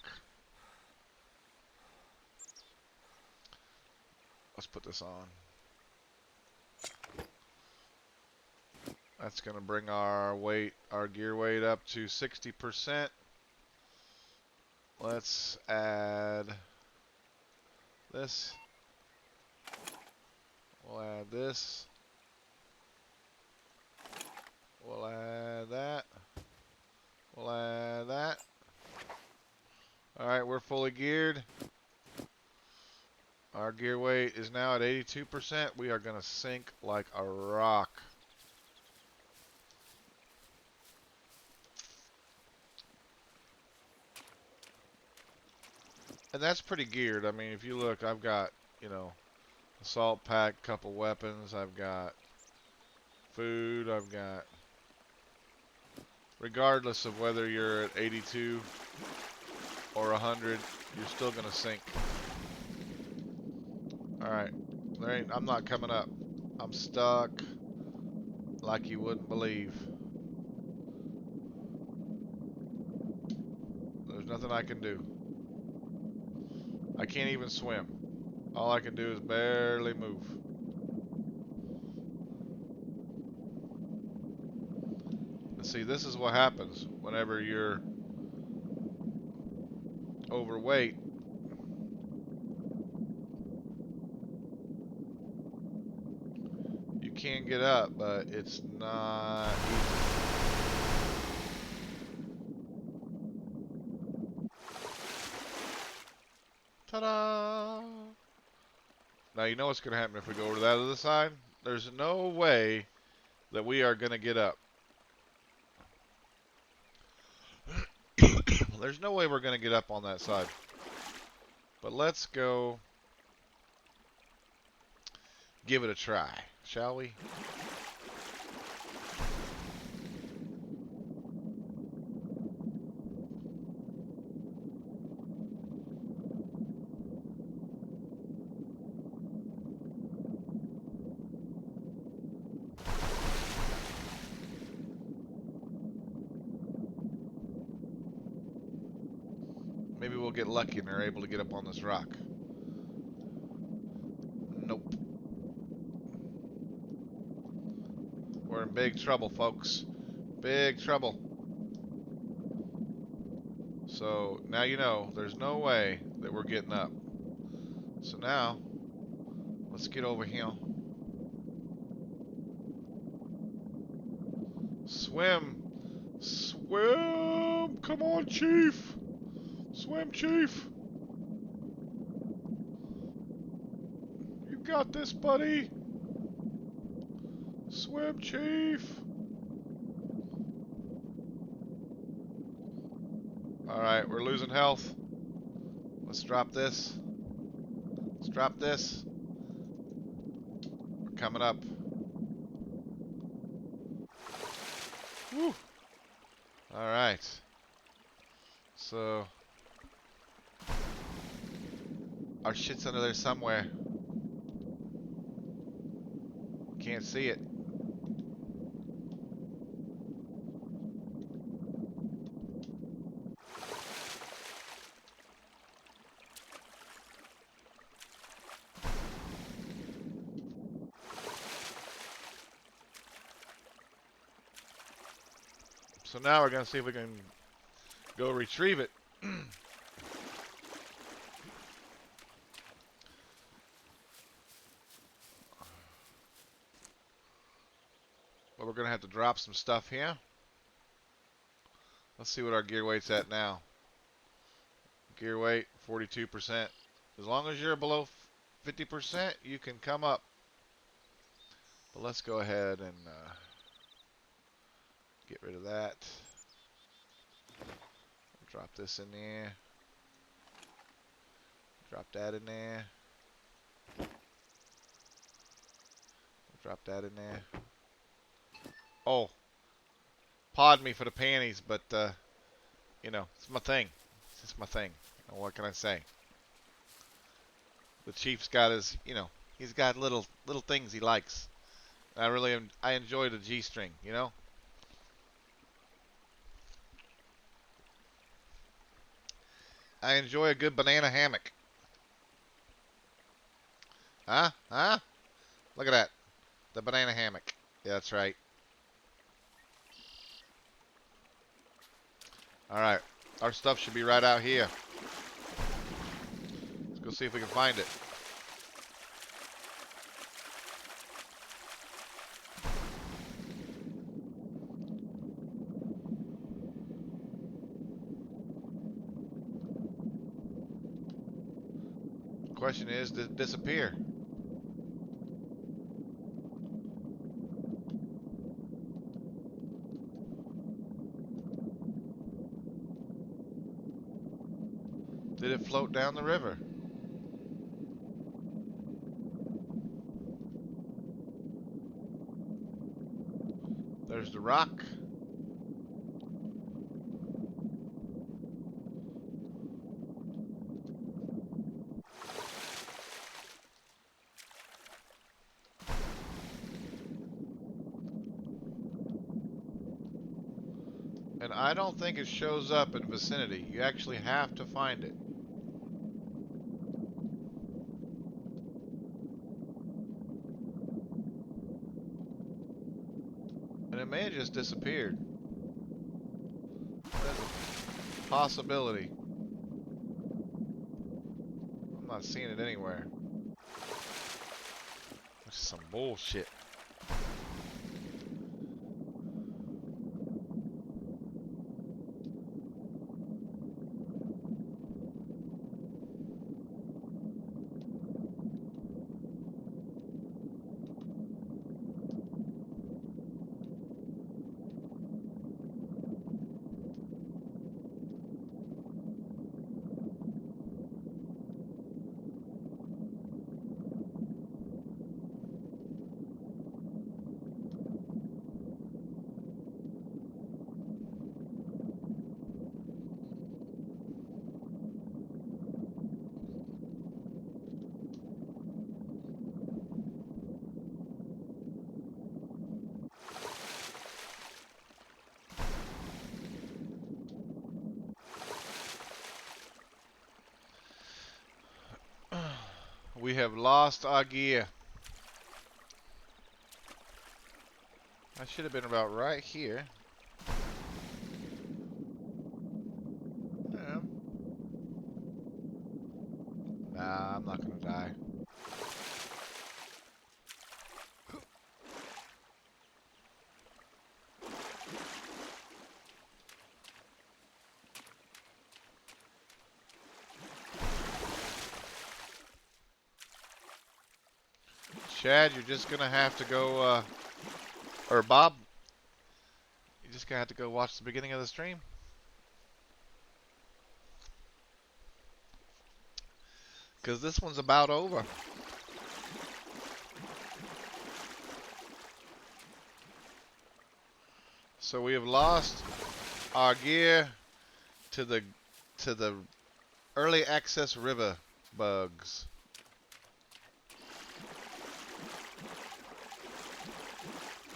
A: Let's put this on. That's going to bring our gear weight up to 60%. Let's add this. We'll add this. We'll add that. We'll add that. Alright, we're fully geared. Our gear weight is now at 82%. We are going to sink like a rock. And that's pretty geared. I mean, if you look, I've got, assault pack, couple weapons. I've got food. I've got... Regardless of whether you're at 82 or 100, you're still going to sink. Alright. I'm not coming up. I'm stuck like you wouldn't believe. There's nothing I can do. I can't even swim. All I can do is barely move. And see, this is what happens whenever you're overweight. You can get up, but it's not easy. Ta-da! Now you know what's going to happen if we go over to that other side? There's no way that we are going to get up. There's no way we're going to get up on that side. But let's go give it a try, shall we? Maybe we'll get lucky and they're able to get up on this rock. Nope. We're in big trouble, folks. Big trouble. So now you know there's no way that we're getting up. So now, let's get over here. Swim. Swim. Come on, Chief. Swim, Chief. You got this, buddy. Swim, Chief. Alright, we're losing health. Let's drop this. Let's drop this. We're coming up. Woo. Alright. So, our shit's under there somewhere. Can't see it. So now we're going to see if we can go retrieve it. we're going to have to drop some stuff here. Let's see what our gear weight's at now. Gear weight, 42%. As long as you're below 50%, you can come up. But let's go ahead and get rid of that. Drop this in there. Drop that in there. Drop that in there. Oh, pardon me for the panties, but you know, it's my thing. It's just my thing. What can I say? The Chief's got his, you know, he's got little things he likes. I enjoy the G-string, you know. I enjoy a good banana hammock. Huh? Huh? Look at that. The banana hammock. Yeah, that's right. Alright. Our stuff should be right out here. Let's go see if we can find it. The question is, did it disappear? Did it float down the river? There's the rock. And I don't think it shows up in vicinity. You actually have to find it. And it may have just disappeared. That's a possibility. I'm not seeing it anywhere. Which is some bullshit. We have lost our gear. I should have been about right here. Yeah. Nah, I'm not gonna die. Chad, you're just gonna have to go, or Bob, you're just gonna have to go watch the beginning of the stream. Because this one's about over. So we have lost our gear to the early access river bugs.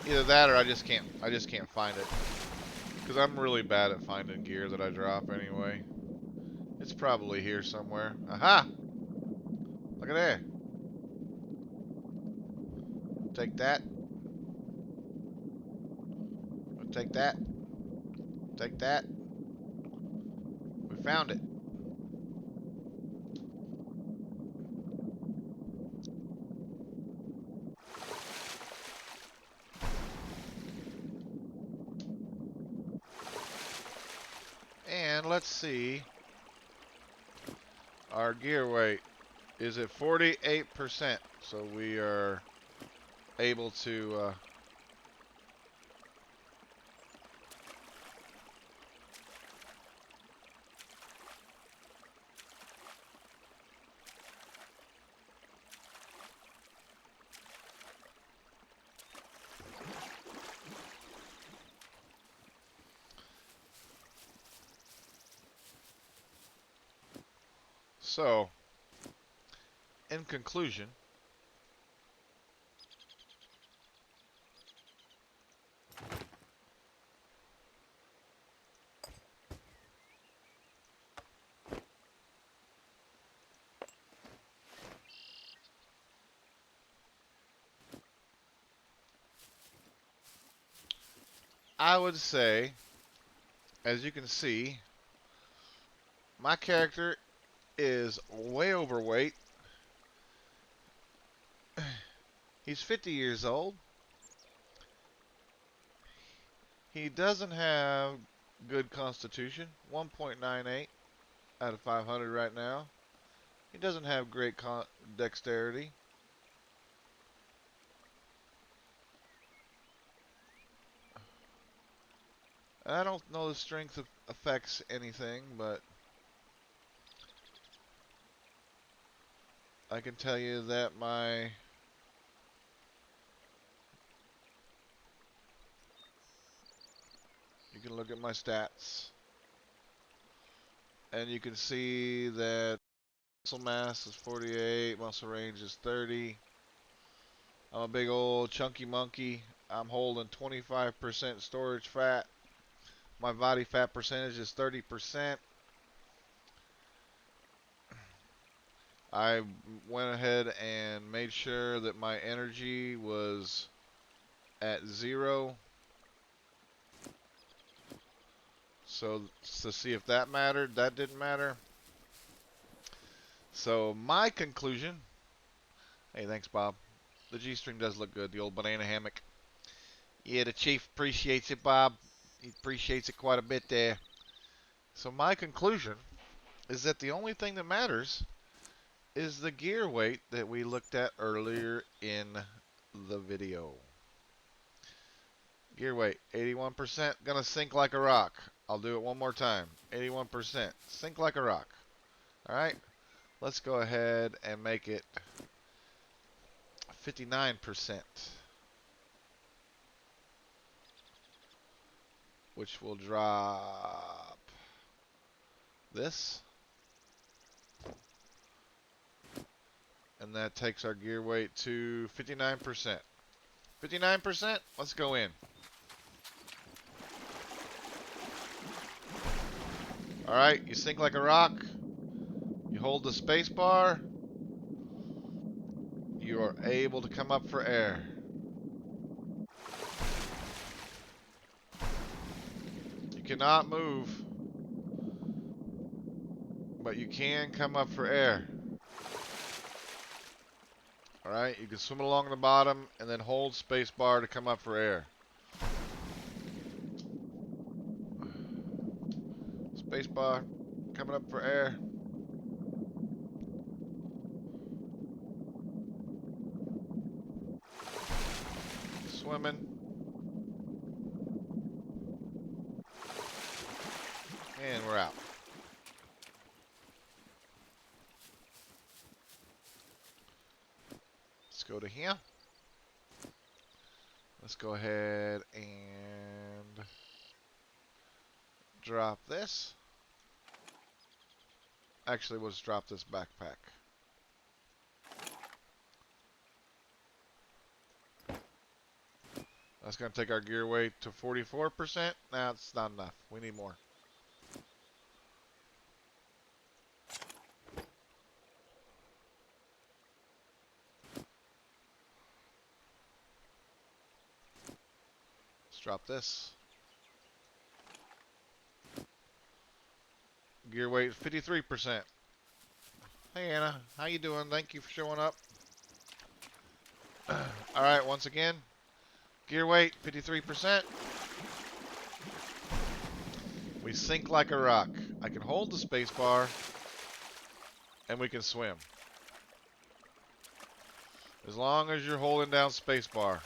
A: Either that or I just can't find it. Because I'm really bad at finding gear that I drop anyway. It's probably here somewhere. Aha! Look at there. Take that. Take that. Take that. We found it. let's see. Our gear weight is at 48%. So we are able to so in conclusion, I would say, as you can see, my character is way overweight. He's 50 years old. He doesn't have good constitution, 1.98 out of 500 right now. He doesn't have great dexterity. I don't know the strength affects anything, but I can tell you that you can look at my stats, and you can see that muscle mass is 48, muscle range is 30. I'm a big old chunky monkey. I'm holding 25% storage fat. My body fat percentage is 30%. I went ahead and made sure that my energy was at 0. So to see if that mattered, that didn't matter. So my conclusion, hey, thanks, Bob. The G-string does look good, the old banana hammock. Yeah, the chief appreciates it, Bob. He appreciates it quite a bit there. So my conclusion is that the only thing that matters is the gear weight that we looked at earlier in the video. Gear weight, 81%, gonna sink like a rock. I'll do it one more time. 81%, sink like a rock. All right, let's go ahead and make it 59%, which will drop this. And that takes our gear weight to 59%. 59%, let's go in. All right, you sink like a rock. You hold the space bar. You are able to come up for air. You cannot move, but you can come up for air. All right, you can swim along the bottom and then hold space bar to come up for air. Space bar, coming up for air. Swimming. And we're out. Let's go to here. Let's go ahead and drop this. Actually, let's drop this backpack. That's going to take our gear weight to 44%. Nah, it's not enough. We need more. Let's drop this. Gear weight 53%. Hey Anna, how you doing? Thank you for showing up. All right, once again, gear weight 53%. We sink like a rock. I can hold the space bar, and we can swim. As long as you're holding down space bar.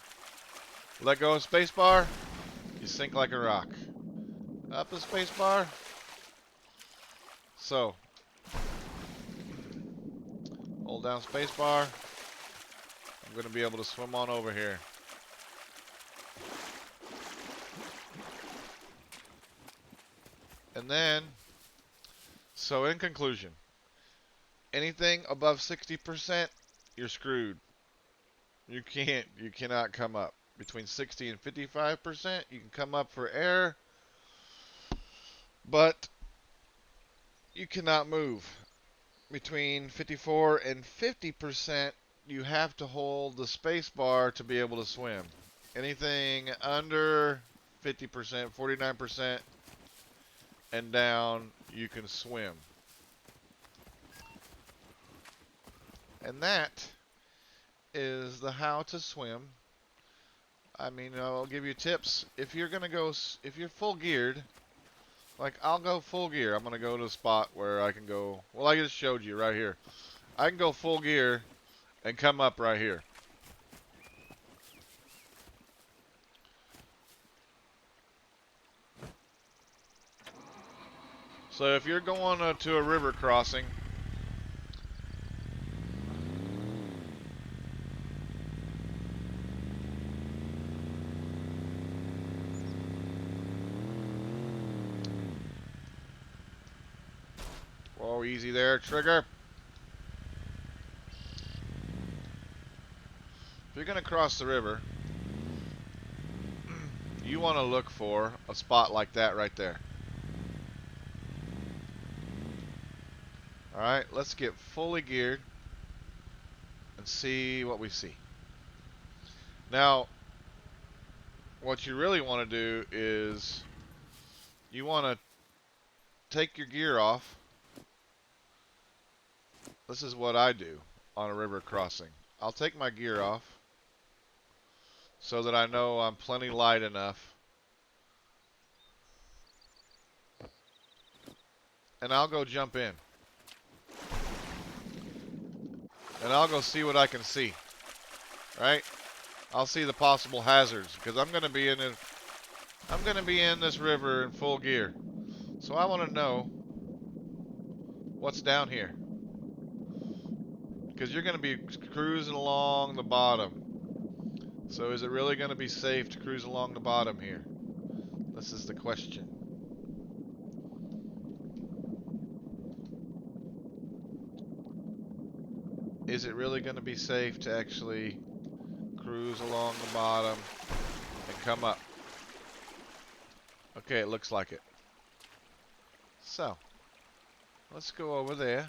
A: Let go of space bar, you sink like a rock. Up the space bar. So, hold down space bar. I'm going to be able to swim on over here. And then, so in conclusion, anything above 60%, you're screwed. You cannot come up. Between 60 and 55%, you can come up for air, but you cannot move. Between 54 and 50%, you have to hold the space bar to be able to swim. Anything under 50%, 49%, and down, you can swim. And that is the how to swim. I mean, I'll give you tips. If you're gonna go, if you're full geared, like I'll go full gear. I'm gonna go to a spot where I can go. Well, I just showed you right here. I can go full gear and come up right here. So if you're going to a river crossing, whoa, easy there, trigger. If you're gonna cross the river, you want to look for a spot like that right there. Alright, let's get fully geared and see what we see. Now, what you really want to do is you want to take your gear off. This is what I do on a river crossing. I'll take my gear off so that I know I'm plenty light enough. And I'll go jump in. And I'll go see what I can see. Right? I'll see the possible hazards because I'm going to be in this river in full gear. So I want to know what's down here. Because you're going to be cruising along the bottom. So is it really going to be safe to cruise along the bottom here? This is the question. Is it really going to be safe to actually cruise along the bottom and come up? Okay, it looks like it. So, let's go over there.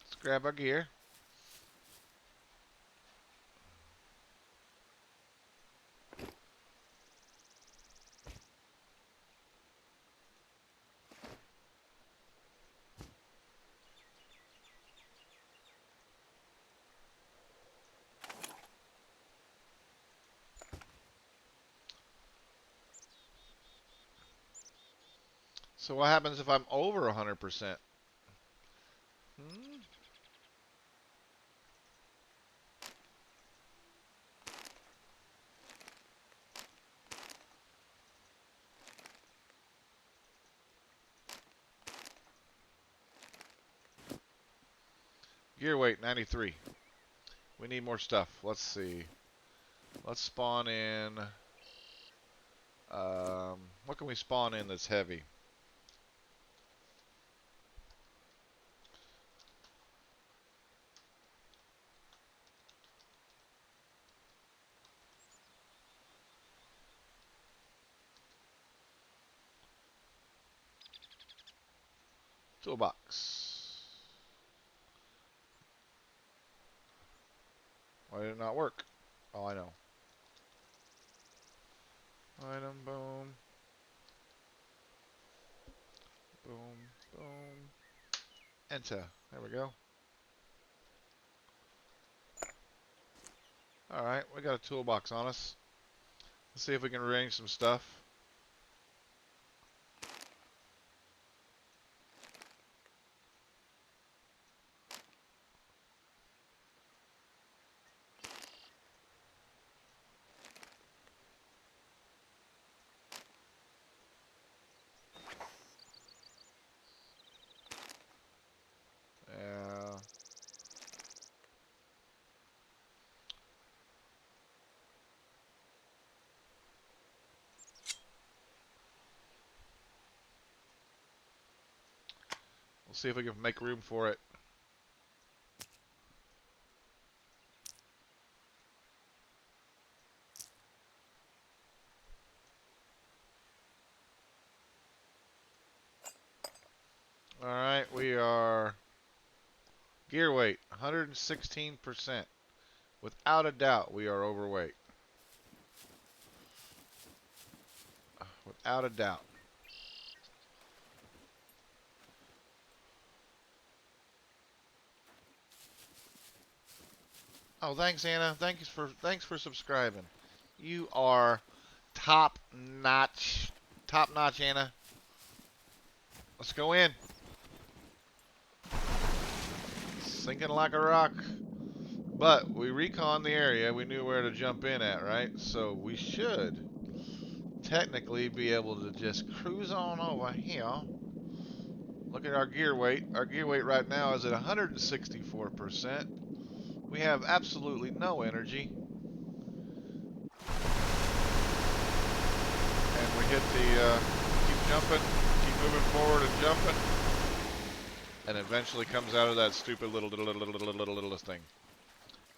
A: Let's grab our gear. So what happens if I'm over 100%? Gear weight 93. We need more stuff. Let's see. Let's spawn in. What can we spawn in that's heavy? Toolbox. Why did it not work? Oh, I know. Item, boom. Boom, boom. Enter. There we go. Alright, we got a toolbox on us. Let's see if we can arrange some stuff. Yeah. We'll see if we can make room for it. Alright, we are gear weight, 116%. Without a doubt, we are overweight. Without a doubt. Oh, thanks, Anna. Thanks for subscribing. You are top notch. Top notch, Anna. Let's go in. Sinking like a rock. But we reconned the area. We knew where to jump in at, right? So we should technically be able to just cruise on over here. Look at our gear weight. Our gear weight right now is at 164%. We have absolutely no energy. And we hit the, keep jumping, keep moving forward and jumping. And eventually comes out of that stupid little thing.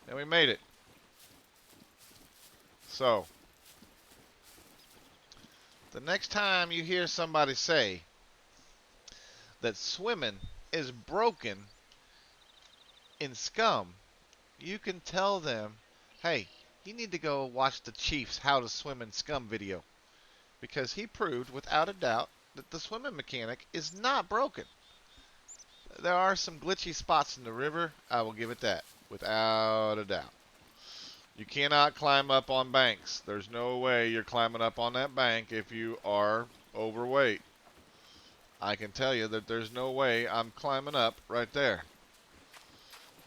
A: And we made it. So, the next time you hear somebody say that swimming is broken in Scum, you can tell them, hey, you need to go watch the Chief's How to Swim in Scum video. Because he proved, without a doubt, that the swimming mechanic is not broken. There are some glitchy spots in the river, I will give it that, without a doubt. You cannot climb up on banks. There's no way you're climbing up on that bank if you are overweight. I can tell you that there's no way I'm climbing up right there.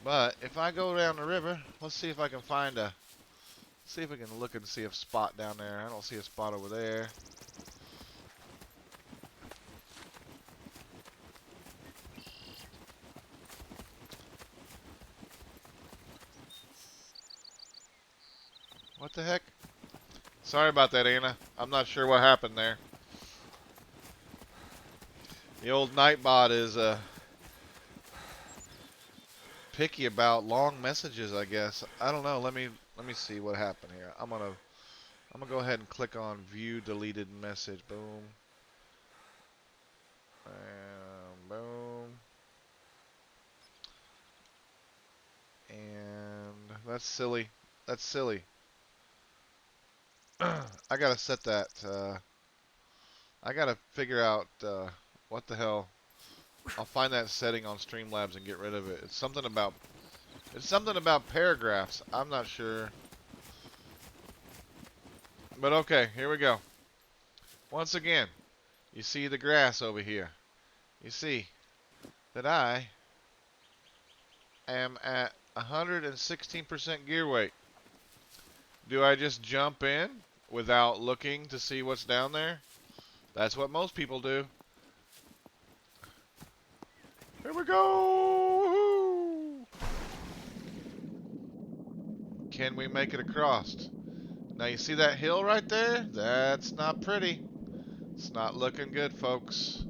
A: But if I go down the river, let's see if I can find a... See if we can look and see a spot down there. I don't see a spot over there. What the heck? Sorry about that, Anna. I'm not sure what happened there. The old Nightbot is picky about long messages, I guess. I don't know. Let me see what happened here. I'm gonna go ahead and click on view deleted message. Boom. And boom. And that's silly. That's silly. I gotta set that. I gotta figure out what the hell. I'll find that setting on Streamlabs and get rid of it. It's something about paragraphs. I'm not sure. But okay, here we go. Once again, you see the grass over here. You see that I am at 116% gear weight. Do I just jump in without looking to see what's down there? That's what most people do. Here we go! Can we make it across? Now you see that hill right there? That's not pretty. It's not looking good, folks.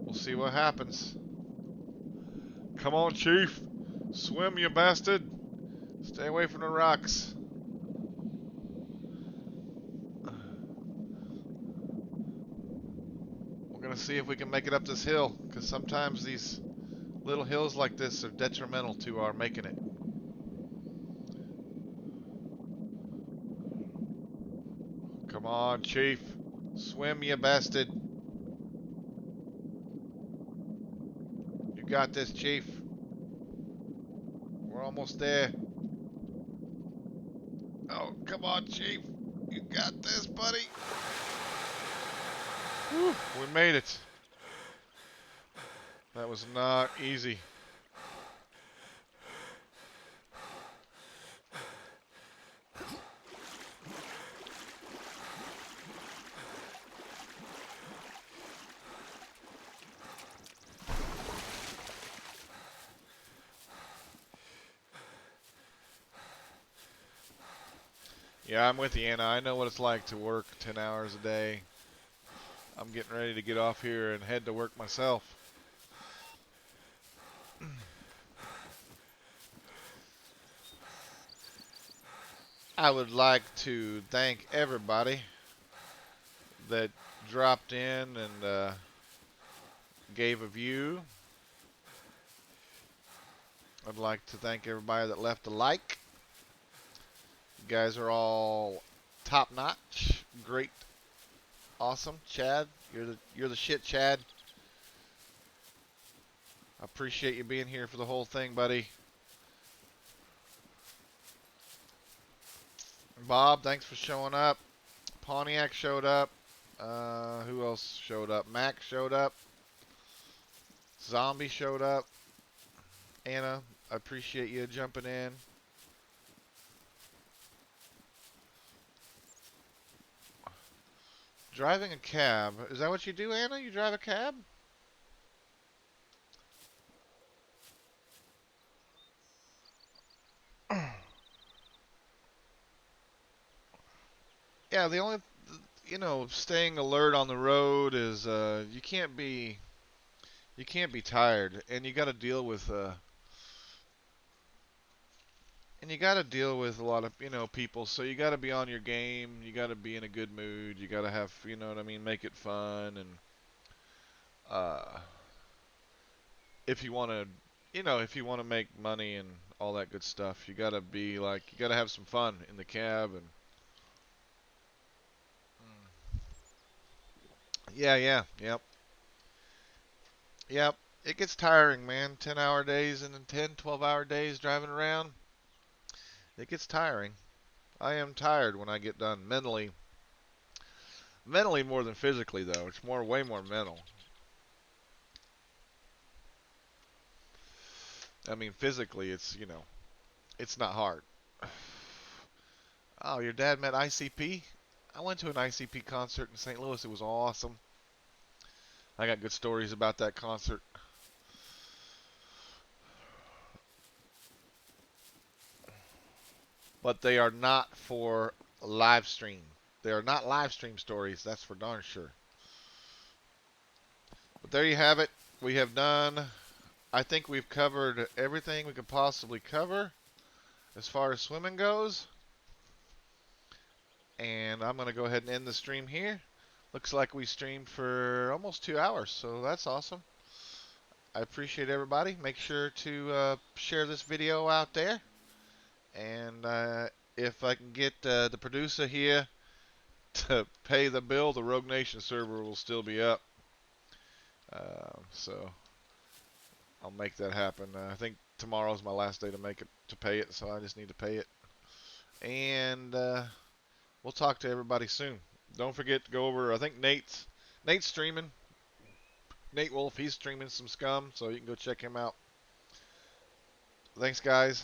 A: We'll see what happens. Come on, Chief. Swim, you bastard. Stay away from the rocks. We're gonna see if we can make it up this hill, because sometimes these little hills like this are detrimental to our making it. Come on, Chief. Swim, you bastard. You got this, Chief. We're almost there. Oh, come on, Chief. You got this, buddy. Whew, we made it. That was not easy. Yeah, I'm with you, Anna. I know what it's like to work 10 hours a day. I'm getting ready to get off here and head to work myself. I would like to thank everybody that dropped in and gave a view. I'd like to thank everybody that left a like. You guys are all top notch, great, awesome. Chad, you're the shit, Chad. I appreciate you being here for the whole thing, buddy. Bob, thanks for showing up. Pontiac showed up. Who else showed up? Mac showed up. Zombie showed up. Anna, I appreciate you jumping in. Driving a cab. Is that what you do, Anna? You drive a cab? Yeah, the only, staying alert on the road is you can't be tired, and you got to deal with a lot of people. So you got to be on your game. You got to be in a good mood. You got to have what I mean, make it fun, and uh, if you want to make money and all that good stuff, you got to be like you got to have some fun in the cab and. Yeah, yeah, yep. Yep. It gets tiring, man. 10-hour days and then 10, 12-hour days driving around. It gets tiring. I am tired when I get done mentally. Mentally more than physically, though. It's way more mental. I mean, physically, it's not hard. Oh, your dad met ICP? I went to an ICP concert in St. Louis. It was awesome. I got good stories about that concert. But they are not for live stream. They are not live stream stories. That's for darn sure. But there you have it. We have done. I think we've covered everything we could possibly cover as far as swimming goes. And I'm going to go ahead and end the stream here. Looks like we streamed for almost 2 hours, so that's awesome. I appreciate everybody. Make sure to share this video out there. And if I can get the producer here to pay the bill, the Rogue Nation server will still be up. So I'll make that happen. I think tomorrow's my last day to pay it, so I just need to pay it. And we'll talk to everybody soon. Don't forget to go over. I think Nate's streaming. Nate Wolf, he's streaming some Scum, so you can go check him out. Thanks, guys.